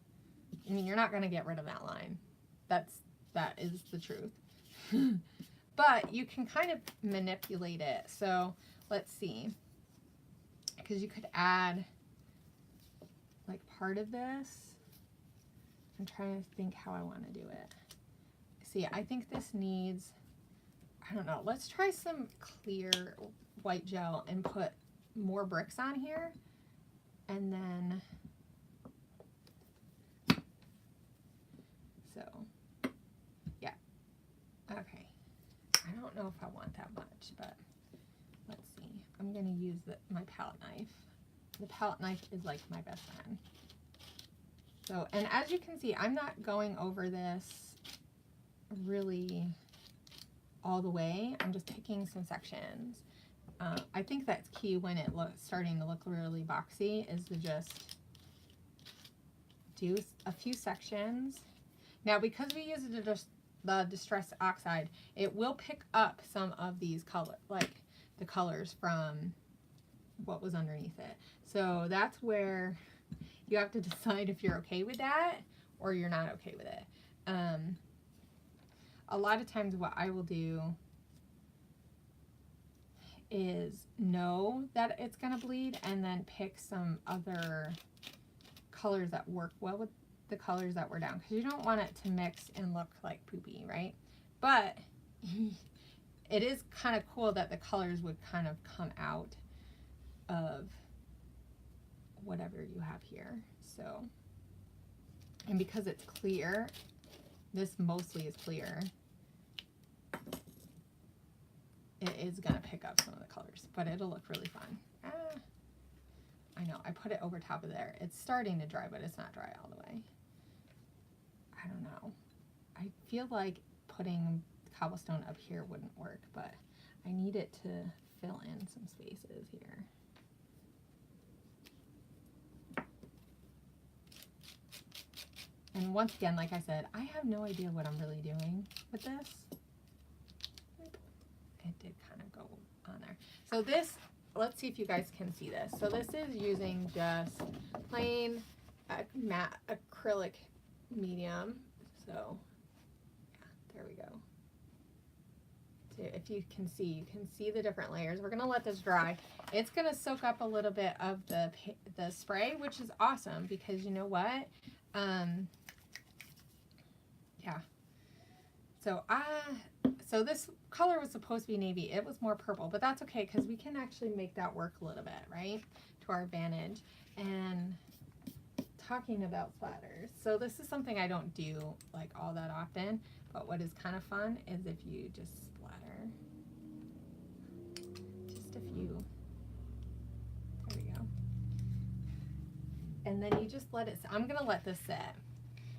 [SPEAKER 1] I mean, you're not going to get rid of that line. That is the truth. But you can kind of manipulate it. So let's see, because you could add like part of this. I'm trying to think how I want to do it. See, I think this needs, I don't know, let's try some clear white gel and put more bricks on here, and then so yeah, okay, I don't know if I want that much, but let's see. I'm gonna use my palette knife. The palette knife is like my best friend. So, and as you can see, I'm not going over this really all the way. I'm just picking some sections. I think that's key when it starting to look really boxy, is to just do a few sections. Now, because we use the Distress Oxide, it will pick up some of these the colors from what was underneath it. So that's where you have to decide if you're okay with that or you're not okay with it. A lot of times what I will do is know that it's gonna bleed and then pick some other colors that work well with the colors that were down, because you don't want it to mix and look like poopy, right? But it is kind of cool that the colors would kind of come out of whatever you have here. So, and because it's clear, this mostly is clear, it is gonna pick up some of the colors, but it'll look really fun. I know, I put it over top of there. It's starting to dry, but it's not dry all the way. I don't know. I feel like putting cobblestone up here wouldn't work, but I need it to fill in some spaces here. And once again, like I said, I have no idea what I'm really doing with this. It did kind of go on there. So this, let's see if you guys can see this. So this is using just plain matte acrylic medium. So yeah, there we go. So if you can see the different layers. We're gonna let this dry. It's gonna soak up a little bit of the spray, which is awesome because you know what? Yeah. So this color was supposed to be navy. It was more purple, but that's okay because we can actually make that work a little bit, right? To our advantage. And talking about splatters. So this is something I don't do like all that often, but what is kind of fun is if you just splatter just a few. There we go. And then you just let it, I'm gonna let this sit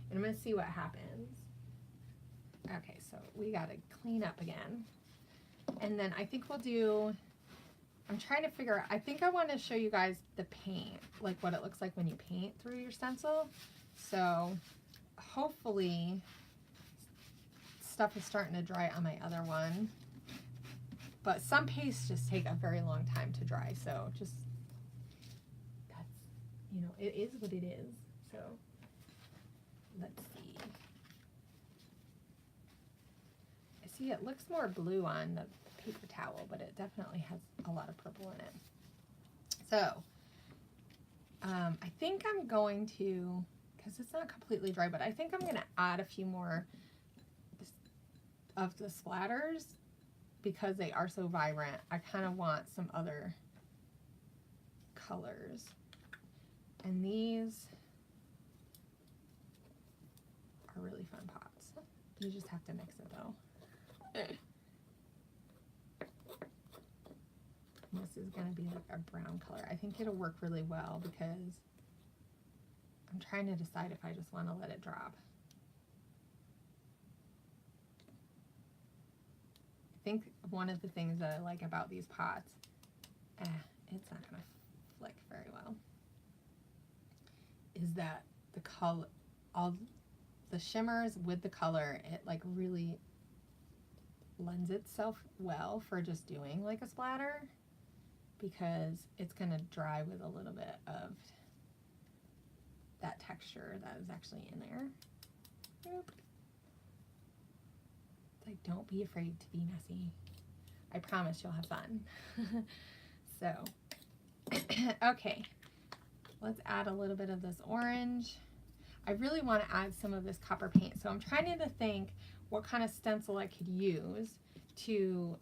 [SPEAKER 1] and I'm gonna see what happens. Okay, so we gotta clean up again. And then I think we'll do, I'm trying to figure out, I think I want to show you guys the paint, like what it looks like when you paint through your stencil. So hopefully stuff is starting to dry on my other one. But some pastes just take a very long time to dry, so just, that's, you know, it is what it is. So let's see. See, it looks more blue on the paper towel, but it definitely has a lot of purple in it. So, I think I'm going to, because it's not completely dry, but I think I'm going to add a few more of the splatters because they are so vibrant. I kind of want some other colors. And these are really fun pots. You just have to mix it though. This is going to be like a brown color. I think it'll work really well because I'm trying to decide if I just want to let it drop. I think one of the things that I like about these pots, it's not going to flick very well, is that the color, all the shimmers with the color, it like really lends itself well for just doing like a splatter because it's going to dry with a little bit of that texture that is actually in there. Boop. It's like, don't be afraid to be messy. I promise you'll have fun. So, okay, let's add a little bit of this orange. I really want to add some of this copper paint, so I'm trying to think what kind of stencil I could use to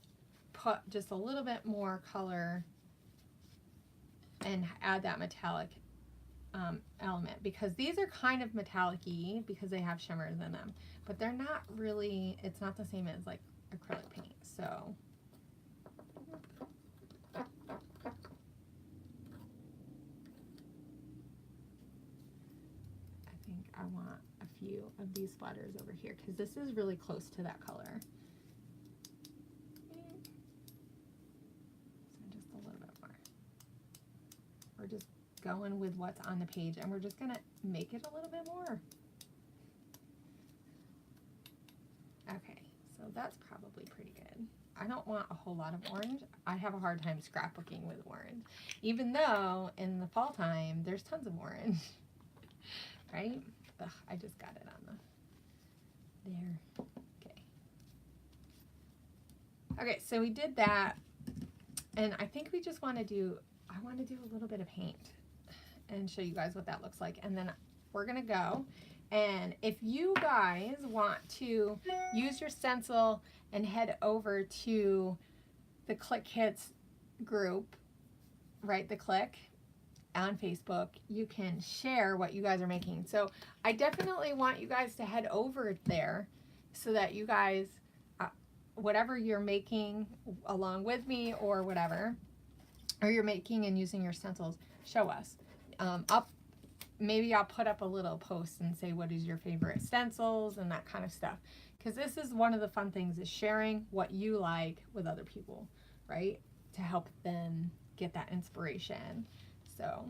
[SPEAKER 1] put just a little bit more color and add that metallic element, because these are kind of metallic-y because they have shimmers in them, but they're not really, it's not the same as like acrylic paint. So I think I want a few of these splatters over here because this is really close to that color. So just a little bit more. We're just going with what's on the page and we're just gonna make it a little bit more. Okay, so that's probably pretty good. I don't want a whole lot of orange. I have a hard time scrapbooking with orange, even though in the fall time there's tons of orange. right? Ugh, I just got it on the, there, okay. Okay, so we did that, and I think we just want to do, I want to do a little bit of paint and show you guys what that looks like, and then we're gonna go. And if you guys want to use your stencil and head over to the Click Hits group, right, the Click on Facebook, you can share what you guys are making. So I definitely want you guys to head over there so that you guys, whatever you're making along with me or whatever, or you're making and using your stencils, show us. Maybe I'll put up a little post and say what is your favorite stencils and that kind of stuff, because this is one of the fun things, is sharing what you like with other people, right, to help them get that inspiration. So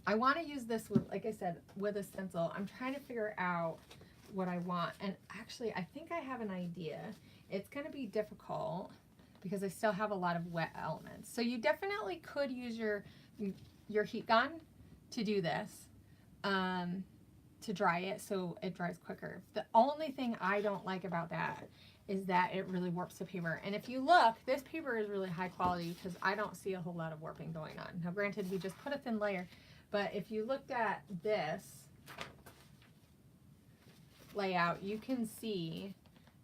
[SPEAKER 1] I want to use this with, like I said, with a stencil. I'm trying to figure out what I want, and actually I think I have an idea. It's going to be difficult because I still have a lot of wet elements. So you definitely could use your heat gun to do this, to dry it so it dries quicker. The only thing I don't like about that is that it really warps the paper. And if you look, this paper is really high quality because I don't see a whole lot of warping going on. Now granted, we just put a thin layer, but if you looked at this layout, you can see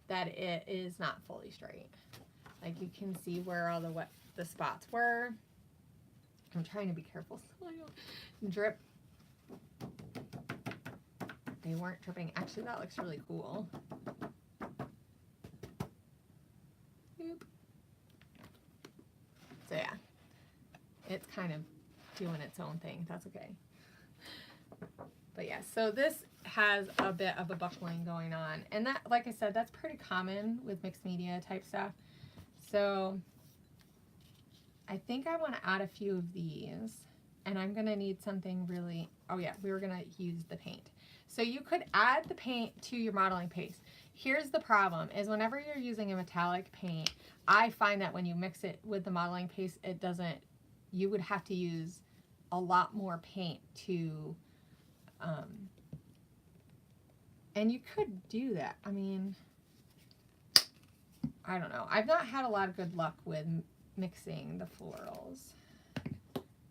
[SPEAKER 1] that it is not fully straight. Like you can see where all the spots were. I'm trying to be careful so I don't drip. They weren't dripping. Actually, that looks really cool. Oop. So yeah, it's kind of doing its own thing. That's okay. But yeah, so this has a bit of a buckling going on. And that, like I said, that's pretty common with mixed media type stuff. So I think I want to add a few of these, and I'm going to need something really, oh yeah, we were going to use the paint. So you could add the paint to your modeling paste. Here's the problem, is whenever you're using a metallic paint, I find that when you mix it with the modeling paste, it doesn't, you would have to use a lot more paint to, and you could do that. I mean, I don't know. I've not had a lot of good luck with mixing the florals,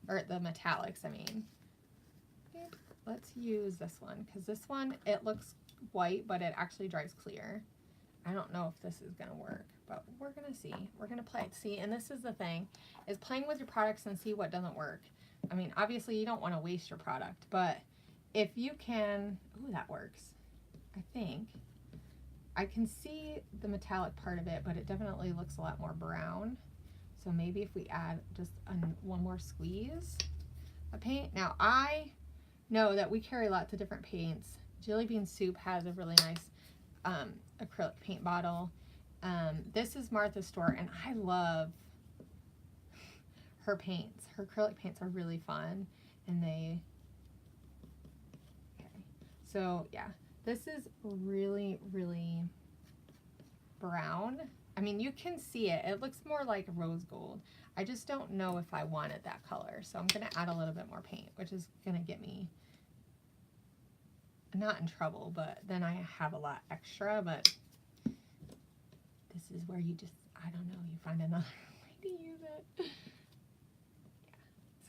[SPEAKER 1] or the metallics, I mean. Let's use this one, because this one, it looks white, but it actually dries clear. I don't know if this is going to work, but we're going to see. We're going to play it. See, and this is the thing, is playing with your products and see what doesn't work. I mean, obviously, you don't want to waste your product, but if you can, ooh, that works, I think. I can see the metallic part of it, but it definitely looks a lot more brown. So maybe if we add just one more squeeze of paint. Now, I know that we carry lots of different paints. Jelly Bean Soup has a really nice acrylic paint bottle. This is Martha's Store, and I love her paints. Her acrylic paints are really fun, and they, okay. So yeah, this is really, really brown. I mean, you can see it. It looks more like rose gold. I just don't know if I wanted that color. So I'm going to add a little bit more paint, which is going to get me not in trouble, but then I have a lot extra. But this is where you just, I don't know, you find another way to use it. Yeah.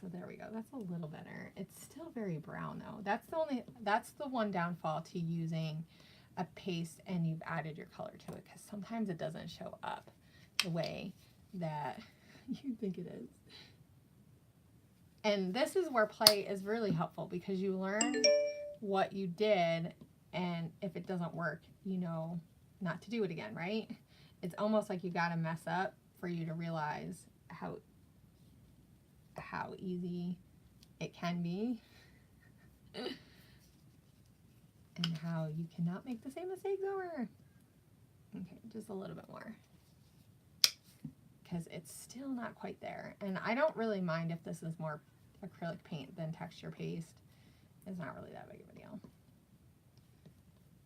[SPEAKER 1] So there we go. That's a little better. It's still very brown though. That's the one downfall to using a paste and you've added your color to it, because sometimes it doesn't show up the way that you think it is. And this is where play is really helpful, because you learn what you did, and if it doesn't work, you know not to do it again, right? It's almost like you got to mess up for you to realize how easy it can be. And how you cannot make the same mistakes over. Okay, just a little bit more, because it's still not quite there. And I don't really mind if this is more acrylic paint than texture paste. It's not really that big of a deal.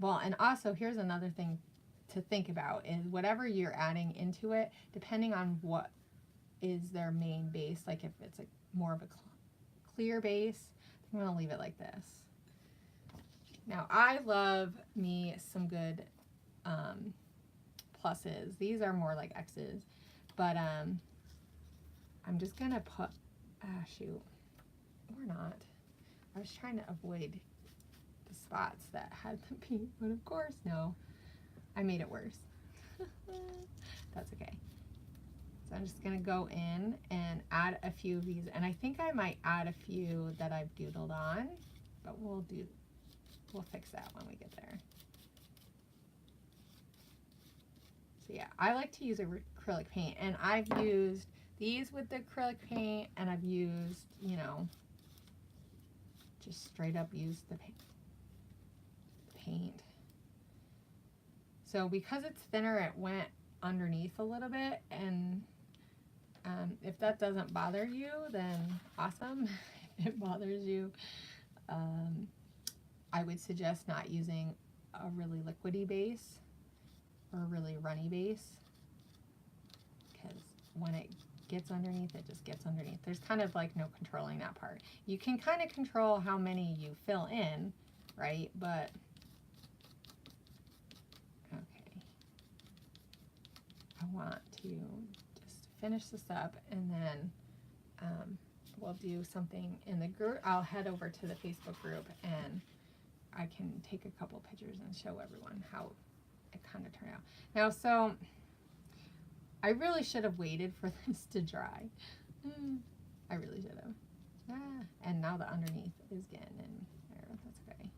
[SPEAKER 1] Well, and also here's another thing to think about, is whatever you're adding into it, depending on what is their main base, like if it's more of a clear base, I'm gonna leave it like this. Now I love me some good pluses. These are more like X's, but I'm just gonna put, shoot, or not. I was trying to avoid the spots that had the paint, but of course, no. I made it worse. That's okay. So I'm just gonna go in and add a few of these, and I think I might add a few that I've doodled on, but we'll fix that when we get there. So yeah, I like to use acrylic paint, and I've used these with the acrylic paint, and I've used, you know, just straight up used the paint. So because it's thinner, it went underneath a little bit, and if that doesn't bother you, then awesome. If it bothers you, I would suggest not using a really liquidy base or a really runny base, because when it gets underneath, it just gets underneath. There's kind of like no controlling that part. You can kind of control how many you fill in, right? But okay, I want to just finish this up, and then we'll do something in the group. I'll head over to the Facebook group, and I can take a couple pictures and show everyone how it kind of turned out. Now, so I really should have waited for this to dry. I really should have. And now the underneath is getting in there. That's okay.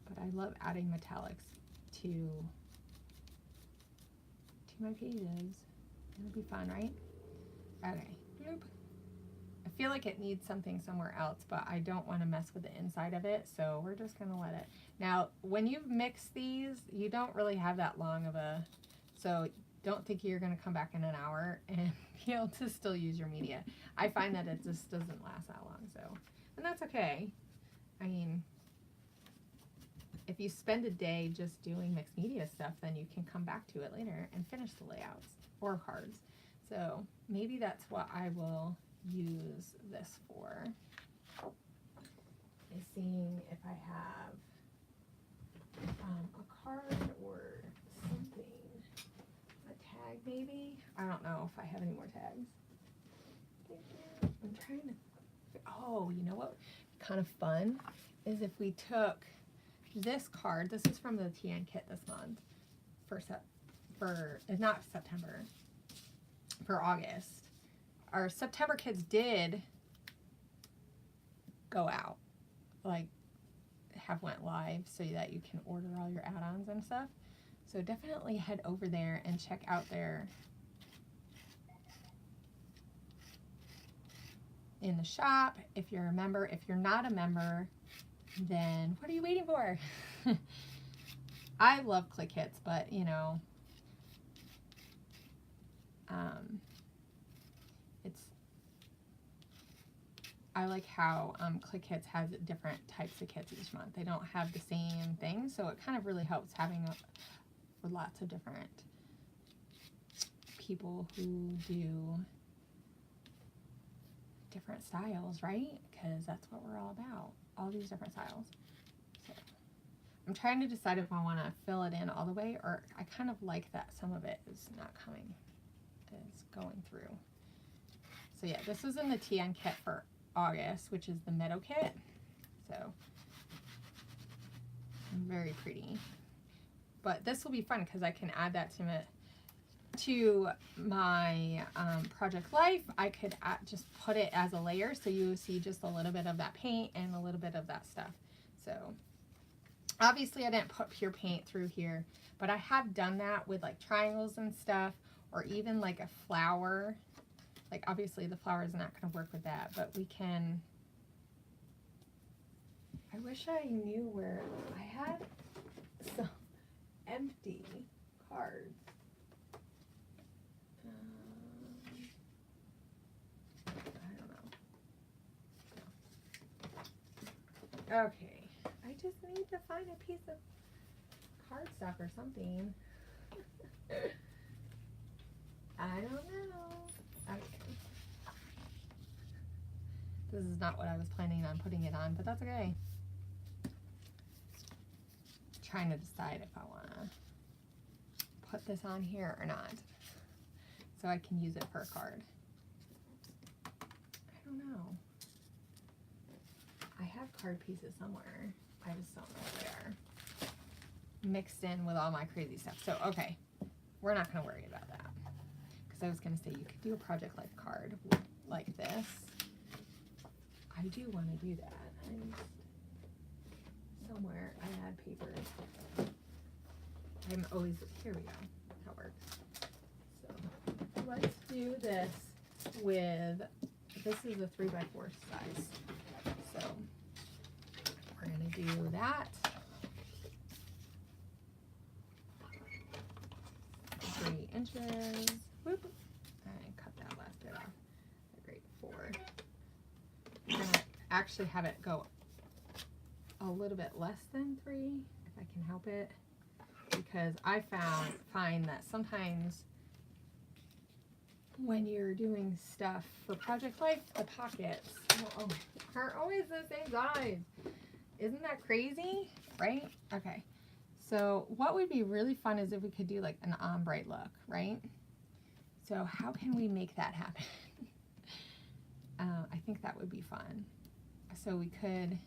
[SPEAKER 1] But I love adding metallics to my pages. It'll be fun, right? Okay. Bloop. I feel like it needs something somewhere else, but I don't want to mess with the inside of it, so we're just going to let it. Now, when you mix these, you don't really have that long of a, so don't think you're going to come back in an hour and be able to still use your media. I find that it just doesn't last that long, so, and that's okay. I mean, if you spend a day just doing mixed media stuff, then you can come back to it later and finish the layouts or cards. So maybe that's what I will use this for, is seeing if I have a card or something, a tag maybe. I don't know if I have any more tags. I'm trying to, oh, you know what kind of fun is if we took this card. This is from the TN kit this month for not September, for August. Our September kits did go out, like have went live, so that you can order all your add-ons and stuff. So definitely head over there and check out their in the shop if you're a member. If you're not a member, then what are you waiting for? I love Click Hits, but you know, I like how Click Hits has different types of kits each month. They don't have the same thing, so it kind of really helps having for lots of different people who do different styles, right? Because that's what we're all about, all these different styles. So I'm trying to decide if I want to fill it in all the way, or I kind of like that some of it is not coming, is going through. So yeah, this was in the TN kit for August, which is the Meadow kit. So very pretty. But this will be fun because I can add that to my Project Life. I could just put it as a layer, so you see just a little bit of that paint and a little bit of that stuff. So obviously I didn't put pure paint through here, but I have done that with like triangles and stuff, or even like a flower. Like obviously the flower is not going to work with that, but we can. I wish I knew where I had some empty cards. I don't know. Okay, I just need to find a piece of cardstock or something. I don't know. Okay. This is not what I was planning on putting it on, but that's okay. Trying to decide if I want to put this on here or not, so I can use it for a card. I don't know. I have card pieces somewhere. I just don't know where they are. Mixed in with all my crazy stuff. So, okay. We're not going to worry about that. Because I was going to say you could do a project life card like this. I do want to do that. Somewhere I had papers. I'm always, here we go. That works. So, let's do this with, this is a 3x4 size. So, we're going to do that. 3 inches. Whoop. I cut that last bit off. Great. 4. I'm going to actually have it go a little bit less than 3 if I can help it, because I find that sometimes when you're doing stuff for Project Life, the pockets aren't always the same size. Isn't that crazy? Right? Okay. So what would be really fun is if we could do like an ombre look, right? So how can we make that happen? I think that would be fun. So we could,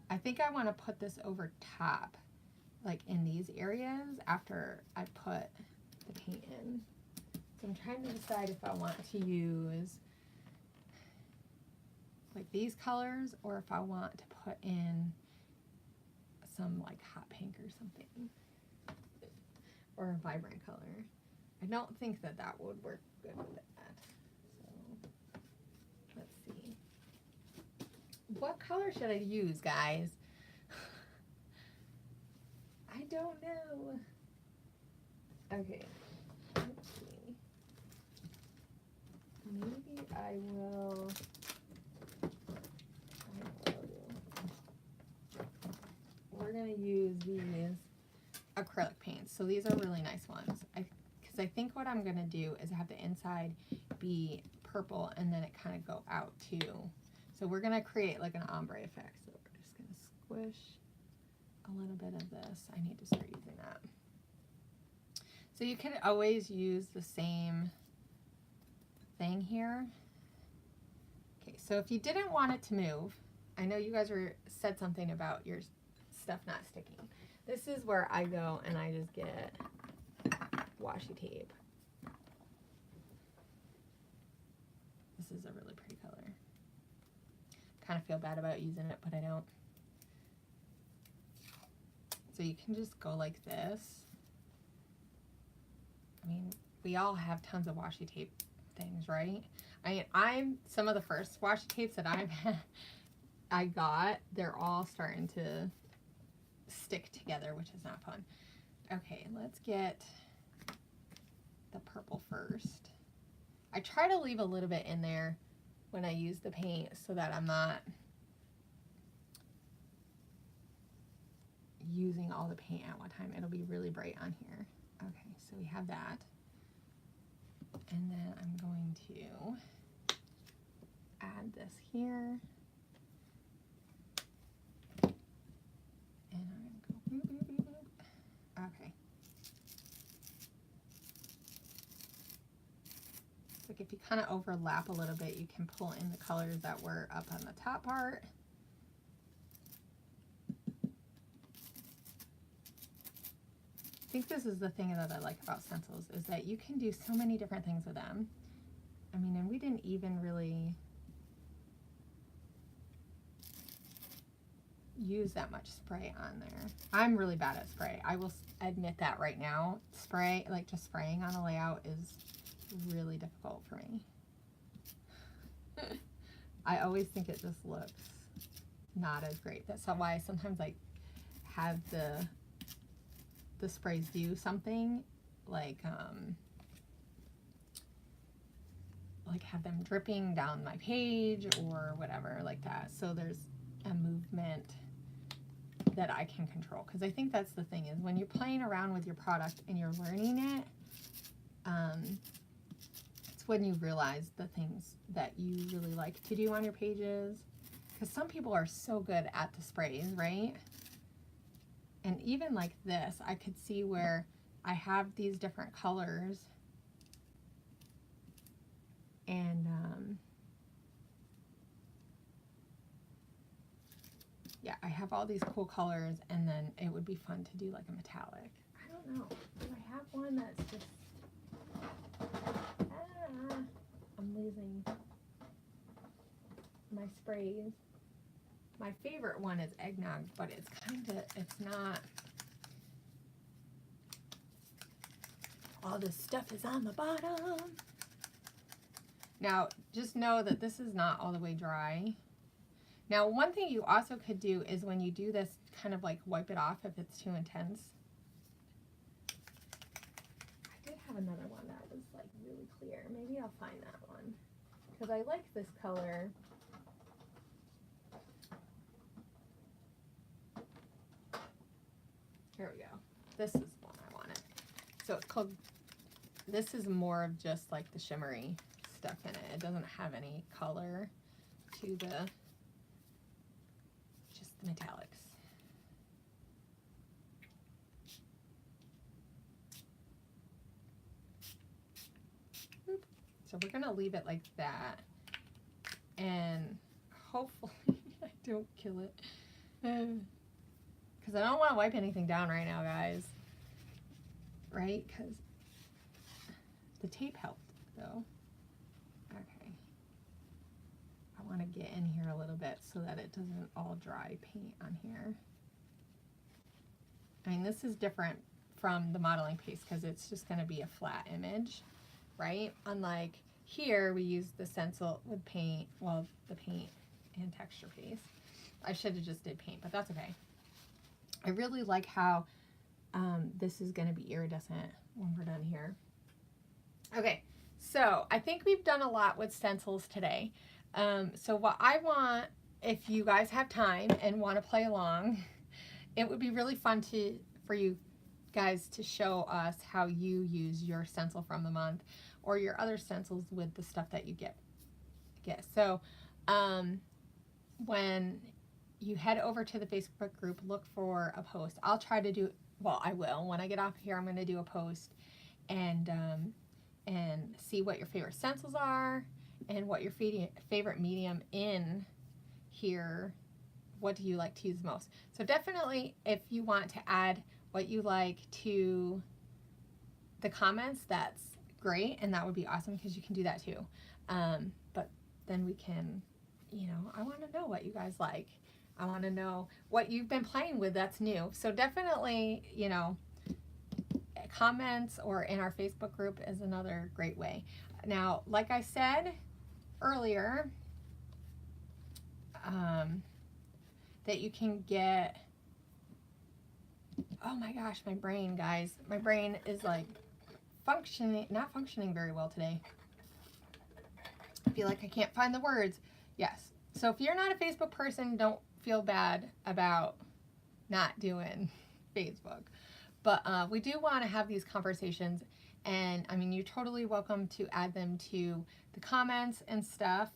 [SPEAKER 1] I think I want to put this over top, like in these areas after I put the paint in. So I'm trying to decide if I want to use like these colors or if I want to put in some like hot pink or something, or a vibrant color. I don't think that that would work good with that. So let's see. What color should I use, guys? I don't know. Okay, let's see. Maybe I will. We're gonna use these acrylic paints. So these are really nice ones. Because I think what I'm gonna do is have the inside be purple and then it kind of go out too. So we're gonna create like an ombre effect. So we're just gonna squish a little bit of this. I need to start using that. So you can always use the same thing here. Okay, so if you didn't want it to move, I know you guys said something about your stuff not sticking. This is where I go and I just get washi tape. This is a really pretty color. Kind of feel bad about using it, but I don't. So you can just go like this. I mean, we all have tons of washi tape things, right? I mean, some of the first washi tapes that I got, they're all starting to stick together, which is not fun. Okay, let's get the purple first. I try to leave a little bit in there when I use the paint so that I'm not using all the paint at one time. It'll be really bright on here. Okay, so we have that. And then I'm going to add this here. And I'm going to go boop, boop, boop, boop. Okay. So if you kind of overlap a little bit, you can pull in the colors that were up on the top part. I think this is the thing that I like about stencils, is that you can do so many different things with them. I mean, and we didn't even really use that much spray on there. I'm really bad at spray. I will admit that right now. Spray, like just spraying on a layout is really difficult for me. I always think it just looks not as great. That's why I sometimes like have the sprays do something like have them dripping down my page or whatever like that. So there's a movement that I can control, because I think that's the thing, is when you're playing around with your product and you're learning it, it's when you realize the things that you really like to do on your pages. Because some people are so good at the sprays, right? And even like this, I could see where I have these different colors. And yeah, I have all these cool colors, and then it would be fun to do like a metallic. I don't know. Do I have one that's just... I'm losing my sprays. My favorite one is eggnog, but it's not... All this stuff is on the bottom. Now, just know that this is not all the way dry. Now, one thing you also could do is when you do this, kind of like wipe it off if it's too intense. I did have another one that was like really clear. Maybe I'll find that one because I like this color. Here we go. This is the one I wanted. So it's called, this is more of just like the shimmery stuff in it. It doesn't have any color to the, just the metallics. Oop. So we're gonna leave it like that, and hopefully I don't kill it, because I don't want to wipe anything down right now, guys. Right? Because the tape helped, though. Okay. I want to get in here a little bit so that it doesn't all dry paint on here. I mean, this is different from the modeling paste because it's just going to be a flat image, right? Unlike here, we use the stencil with paint, well, the paint and texture paste. I should have just did paint, but that's okay. I really like how this is going to be iridescent when we're done here. Okay, so I think we've done a lot with stencils today. So what I want, if you guys have time and want to play along, it would be really fun for you guys to show us how you use your stencil from the month or your other stencils with the stuff that you get. So when you head over to the Facebook group, look for a post. I'll try to do, well, I will. When I get off here, I'm going to do a post and see what your favorite stencils are and what your favorite medium in here. What do you like to use most? So definitely, if you want to add what you like to the comments, that's great, and that would be awesome because you can do that too. But then we can, you know, I want to know what you guys like. I want to know what you've been playing with that's new. So definitely, you know, comments or in our Facebook group is another great way. Now, like I said earlier, that you can get, oh my gosh, my brain, guys. My brain is like not functioning very well today. I feel like I can't find the words. Yes. So if you're not a Facebook person, don't feel bad about not doing Facebook. But we do want to have these conversations, and I mean, you're totally welcome to add them to the comments and stuff.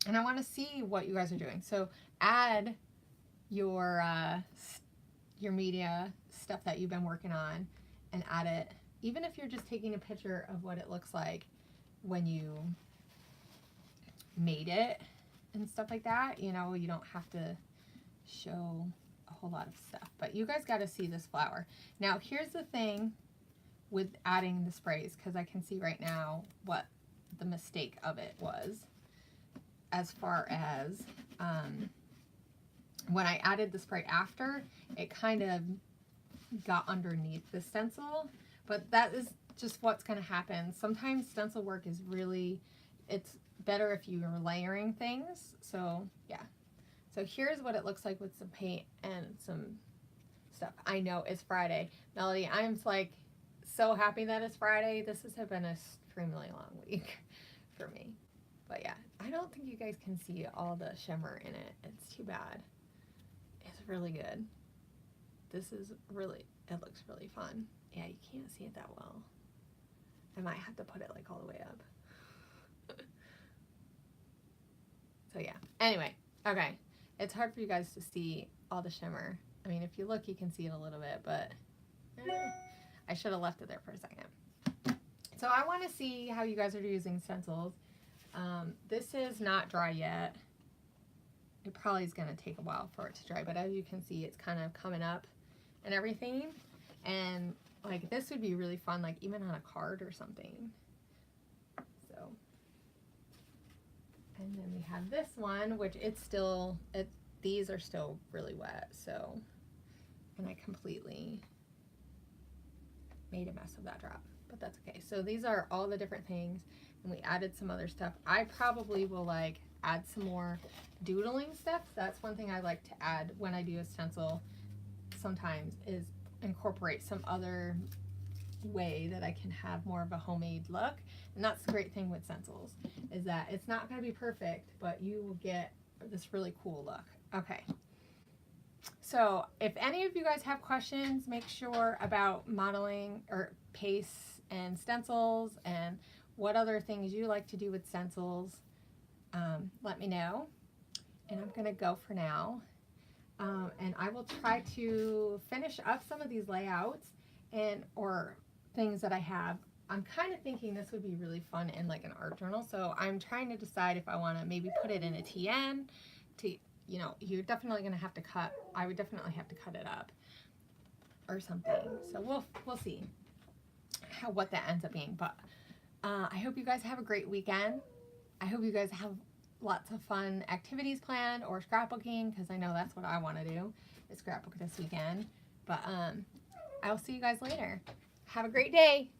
[SPEAKER 1] And I want to see what you guys are doing. So add your media stuff that you've been working on and add it, even if you're just taking a picture of what it looks like when you made it and stuff like that. You know, you don't have to show a whole lot of stuff, but you guys got to see this flower. Now, here's the thing with adding the sprays, because I can see right now what the mistake of it was, as far as when I added the spray after, it kind of got underneath the stencil, but that is just what's going to happen. Sometimes stencil work is really, it's better if you are layering things. So yeah, so here's what it looks like with some paint and some stuff. I know it's Friday. Melody, I'm like so happy that it's Friday. This has been an extremely long week for me. But yeah, I don't think you guys can see all the shimmer in it. It's too bad. It's really good. This is really, it looks really fun. Yeah, you can't see it that well. I might have to put it like all the way up. So yeah, anyway, okay. It's hard for you guys to see all the shimmer. I mean, if you look, you can see it a little bit, but I should have left it there for a second. So I want to see how you guys are using stencils. This is not dry yet. It probably is going to take a while for it to dry, but as you can see, it's kind of coming up and everything. And like this would be really fun, like even on a card or something. So, and then we have this one, which these are still really wet. So, and I completely made a mess of that drop, but that's okay. So these are all the different things, and we added some other stuff. I probably will like add some more doodling stuff. That's one thing I like to add when I do a stencil sometimes, is incorporate some other way that I can have more of a homemade look. And that's the great thing with stencils, is that it's not going to be perfect, but you will get this really cool look. Okay. So if any of you guys have questions, make sure about modeling or pastes and stencils and what other things you like to do with stencils, let me know. And I'm going to go for now. And I will try to finish up some of these layouts or things that I have. I'm kind of thinking this would be really fun in like an art journal. So I'm trying to decide if I want to maybe put it in a TN to, you know, you're definitely going to have to cut. I would definitely have to cut it up or something. So we'll see what that ends up being. But I hope you guys have a great weekend. I hope you guys have lots of fun activities planned or scrapbooking, because I know that's what I want to do, is scrapbook this weekend. But I'll see you guys later. Have a great day.